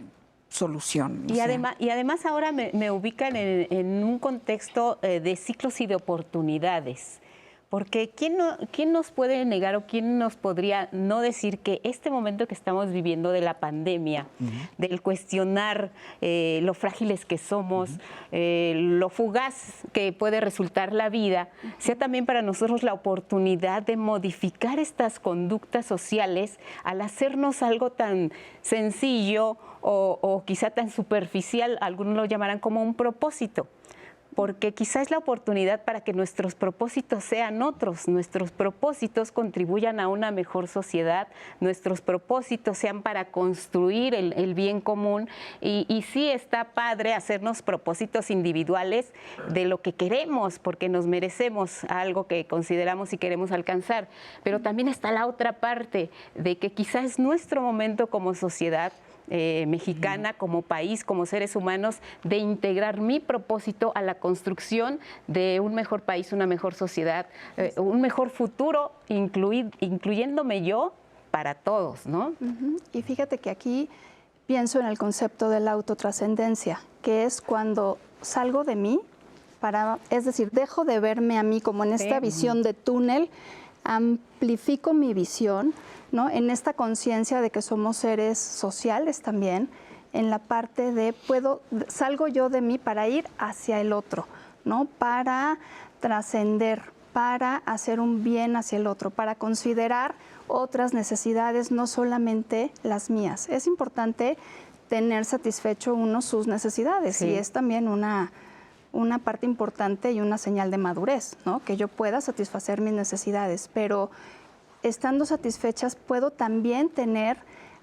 solución. Y además ahora me ubican en un contexto de ciclos y de oportunidades. Porque ¿quién nos puede negar o quién nos podría no decir que este momento que estamos viviendo de la pandemia, del cuestionar lo frágiles que somos, lo fugaz que puede resultar la vida, sea también para nosotros la oportunidad de modificar estas conductas sociales al hacernos algo tan sencillo o quizá tan superficial, algunos lo llamarán como un propósito? Porque quizás es la oportunidad para que nuestros propósitos sean otros, nuestros propósitos contribuyan a una mejor sociedad, nuestros propósitos sean para construir el bien común y sí está padre hacernos propósitos individuales de lo que queremos, porque nos merecemos algo que consideramos y queremos alcanzar, pero también está la otra parte de que quizás es nuestro momento como sociedad mexicana, como país, como seres humanos, de integrar mi propósito a la construcción de un mejor país, una mejor sociedad, un mejor futuro, incluyéndome yo para todos, ¿no? Y fíjate que aquí pienso en el concepto de la autotrascendencia, que es cuando salgo de mí, es decir, dejo de verme a mí como en esta visión de túnel, amplifico mi visión, ¿no? En esta conciencia de que somos seres sociales también, en la parte de salgo yo de mí para ir hacia el otro, ¿no? Para trascender, para hacer un bien hacia el otro, para considerar otras necesidades, no solamente las mías. Es importante tener satisfecho uno sus necesidades, sí, y es también una parte importante y una señal de madurez, ¿no? Que yo pueda satisfacer mis necesidades, pero estando satisfechas puedo también tener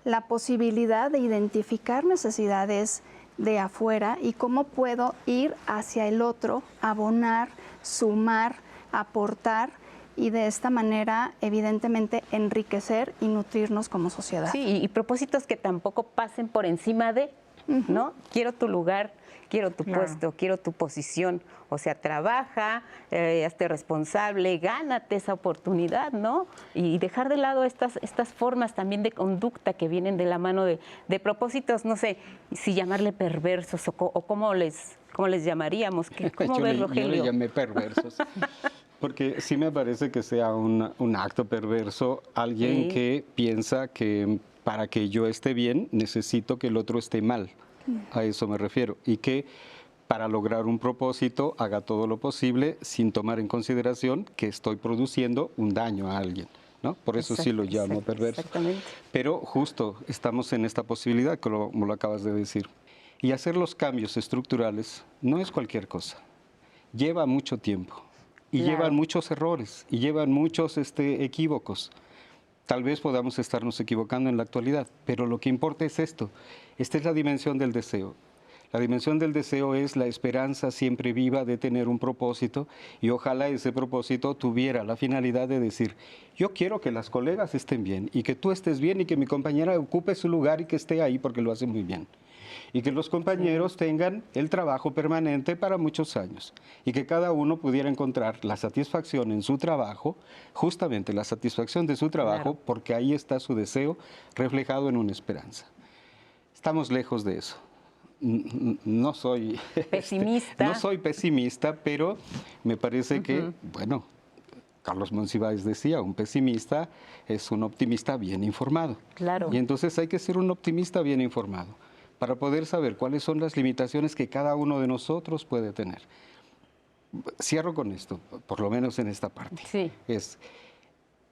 la posibilidad de identificar necesidades de afuera y cómo puedo ir hacia el otro, abonar, sumar, aportar y de esta manera evidentemente enriquecer y nutrirnos como sociedad. Sí, y propósitos que tampoco pasen por encima de, ¿no? Quiero tu lugar, quiero tu puesto, quiero tu posición. O sea, trabaja, hazte responsable, gánate esa oportunidad, ¿no? Y dejar de lado estas formas también de conducta que vienen de la mano de propósitos, no sé, si llamarle perversos o cómo les llamaríamos. ¿Cómo ves, Rogelio? Yo le llamé perversos. Porque sí me parece que sea un acto perverso alguien que piensa que para que yo esté bien necesito que el otro esté mal. A eso me refiero. Y que para lograr un propósito haga todo lo posible sin tomar en consideración que estoy produciendo un daño a alguien, ¿no? Por eso sí lo llamo perverso. Exactamente. Pero justo estamos en esta posibilidad, como lo acabas de decir. Y hacer los cambios estructurales no es cualquier cosa. Lleva mucho tiempo. Y llevan muchos errores. Y llevan muchos equívocos. Tal vez podamos estarnos equivocando en la actualidad, pero lo que importa es esto. Esta es la dimensión del deseo. La dimensión del deseo es la esperanza siempre viva de tener un propósito y ojalá ese propósito tuviera la finalidad de decir, yo quiero que las colegas estén bien y que tú estés bien y que mi compañera ocupe su lugar y que esté ahí porque lo hace muy bien. Y que los compañeros tengan el trabajo permanente para muchos años y que cada uno pudiera encontrar la satisfacción en su trabajo, justamente la satisfacción de su trabajo, porque ahí está su deseo reflejado en una esperanza. Estamos lejos de eso. No soy pesimista. No soy pesimista, pero me parece que, bueno, Carlos Monsiváis decía, un pesimista es un optimista bien informado. Claro. Y entonces hay que ser un optimista bien informado para poder saber cuáles son las limitaciones que cada uno de nosotros puede tener. Cierro con esto, por lo menos en esta parte. Sí. Es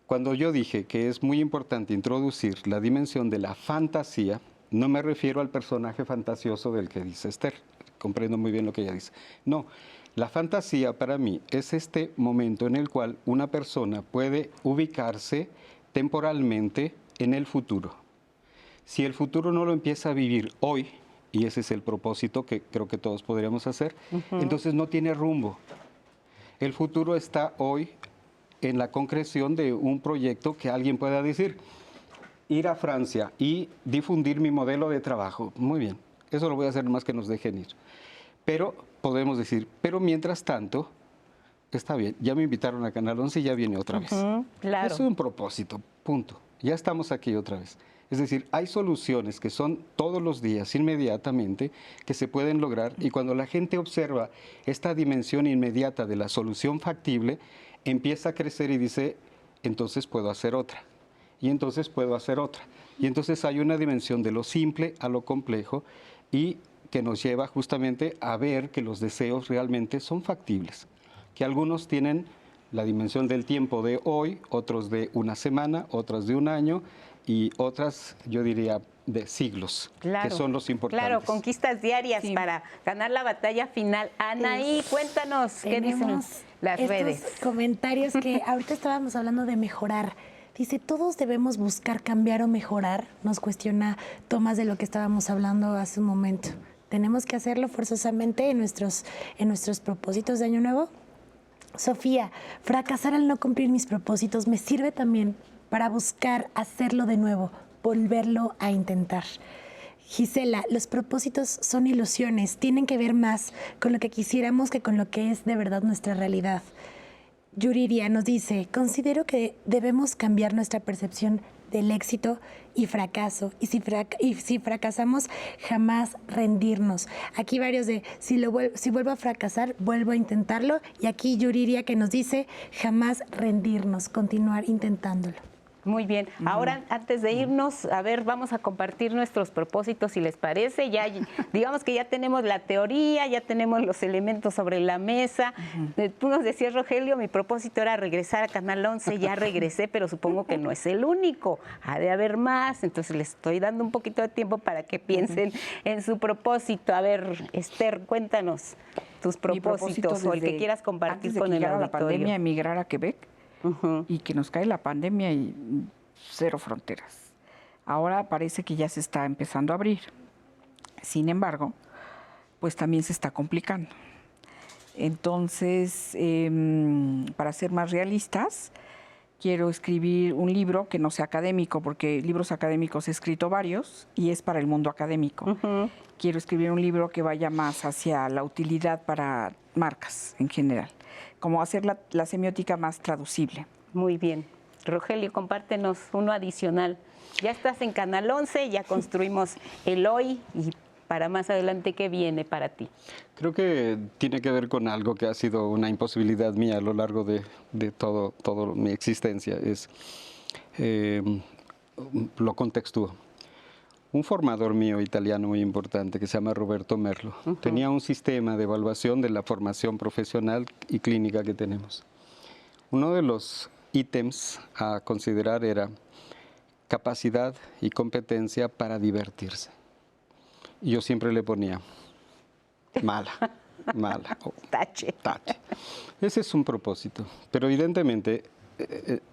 cuando yo dije que es muy importante introducir la dimensión de la fantasía, no me refiero al personaje fantasioso del que dice Esther, comprendo muy bien lo que ella dice. No, la fantasía para mí es este momento en el cual una persona puede ubicarse temporalmente en el futuro. Si el futuro no lo empieza a vivir hoy, y ese es el propósito que creo que todos podríamos hacer, entonces no tiene rumbo. El futuro está hoy en la concreción de un proyecto que alguien pueda decir, ir a Francia y difundir mi modelo de trabajo. Muy bien, eso lo voy a hacer más que nos dejen ir. Pero podemos decir, pero mientras tanto, está bien, ya me invitaron a Canal 11 y ya viene otra vez. Claro. Eso es un propósito, punto. Ya estamos aquí otra vez. Es decir, hay soluciones que son todos los días, inmediatamente, que se pueden lograr y cuando la gente observa esta dimensión inmediata de la solución factible, empieza a crecer y dice, entonces puedo hacer otra. Y entonces puedo hacer otra. Y entonces hay una dimensión de lo simple a lo complejo y que nos lleva justamente a ver que los deseos realmente son factibles. Que algunos tienen la dimensión del tiempo de hoy, otros de una semana, otros de un año y otras, yo diría, de siglos, que son los importantes. Claro, conquistas diarias para ganar la batalla final. Anaí, cuéntanos, ¿qué dicen las redes? Comentarios que ahorita estábamos hablando de mejorar. Dice, todos debemos buscar cambiar o mejorar. Nos cuestiona Tomás de lo que estábamos hablando hace un momento. ¿Tenemos que hacerlo forzosamente en nuestros propósitos de Año Nuevo? Sofía, fracasar al no cumplir mis propósitos me sirve también para buscar hacerlo de nuevo, volverlo a intentar. Gisela, los propósitos son ilusiones, tienen que ver más con lo que quisiéramos que con lo que es de verdad nuestra realidad. Yuriria nos dice, considero que debemos cambiar nuestra percepción del éxito y fracaso. Y si fracasamos, jamás rendirnos. Aquí varios de, si vuelvo a fracasar, vuelvo a intentarlo. Y aquí Yuriria que nos dice, jamás rendirnos, continuar intentándolo. Muy bien. Ahora, antes de irnos, a ver, vamos a compartir nuestros propósitos, si les parece. Ya, digamos que ya tenemos la teoría, ya tenemos los elementos sobre la mesa. Tú nos decías, Rogelio, mi propósito era regresar a Canal 11. Ya regresé, pero supongo que no es el único. Ha de haber más. Entonces, les estoy dando un poquito de tiempo para que piensen en su propósito. A ver, Esther, cuéntanos tus propósitos o el que quieras compartir con el auditorio. La pandemia, emigrar a Quebec. Y que nos cae la pandemia y cero fronteras. Ahora parece que ya se está empezando a abrir. Sin embargo, pues también se está complicando. Entonces, para ser más realistas, quiero escribir un libro que no sea académico, porque libros académicos he escrito varios y es para el mundo académico. Quiero escribir un libro que vaya más hacia la utilidad para marcas en general, como hacer la semiótica más traducible. Muy bien. Rogelio, compártenos uno adicional. Ya estás en Canal 11, ya construimos el hoy y para más adelante, ¿qué viene para ti? Creo que tiene que ver con algo que ha sido una imposibilidad mía a lo largo de toda mi existencia. Lo contextúo. Un formador mío italiano muy importante que se llama Roberto Merlo tenía un sistema de evaluación de la formación profesional y clínica que tenemos. Uno de los ítems a considerar era capacidad y competencia para divertirse. Y yo siempre le ponía mala. Tache. Ese es un propósito. Pero evidentemente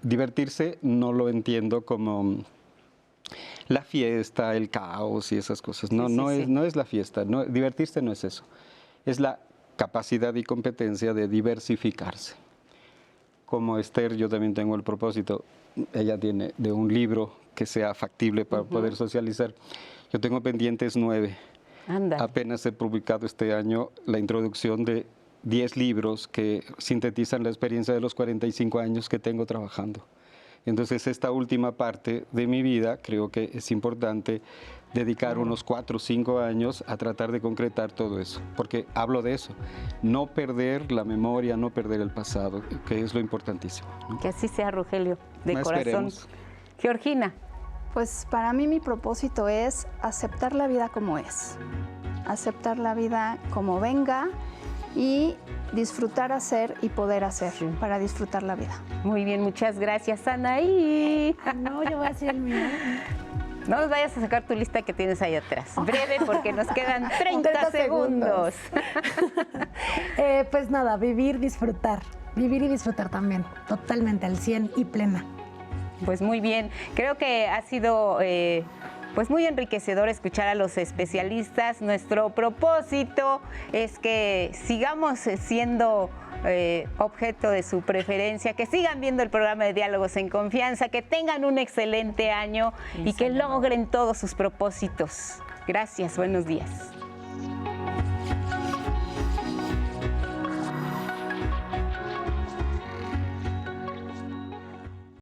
divertirse no lo entiendo como la fiesta, el caos y esas cosas. No, no es la fiesta. No, divertirse no es eso. Es la capacidad y competencia de diversificarse. Como Esther, yo también tengo el propósito, ella tiene, de un libro que sea factible para poder socializar. Yo tengo pendientes 9. Anda. Apenas he publicado este año la introducción de 10 libros que sintetizan la experiencia de los 45 años que tengo trabajando. Entonces, esta última parte de mi vida creo que es importante dedicar unos 4 o 5 años a tratar de concretar todo eso, porque hablo de eso, no perder la memoria, no perder el pasado, que es lo importantísimo, ¿no? Que así sea, Rogelio, de No corazón. esperemos. Georgina. Pues para mí mi propósito es aceptar la vida como es, aceptar la vida como venga y disfrutar hacer y poder hacer para disfrutar la vida. Muy bien, muchas gracias, Anaí. No, yo voy a decir el mío. No nos vayas a sacar tu lista que tienes ahí atrás. Breve, porque nos quedan 30 segundos. Pues nada, vivir y disfrutar también, totalmente al 100 y plena. Pues muy bien, creo que ha sido pues muy enriquecedor escuchar a los especialistas. Nuestro propósito es que sigamos siendo objeto de su preferencia, que sigan viendo el programa de Diálogos en Confianza, que tengan un excelente año y que logren todos sus propósitos. Gracias, buenos días.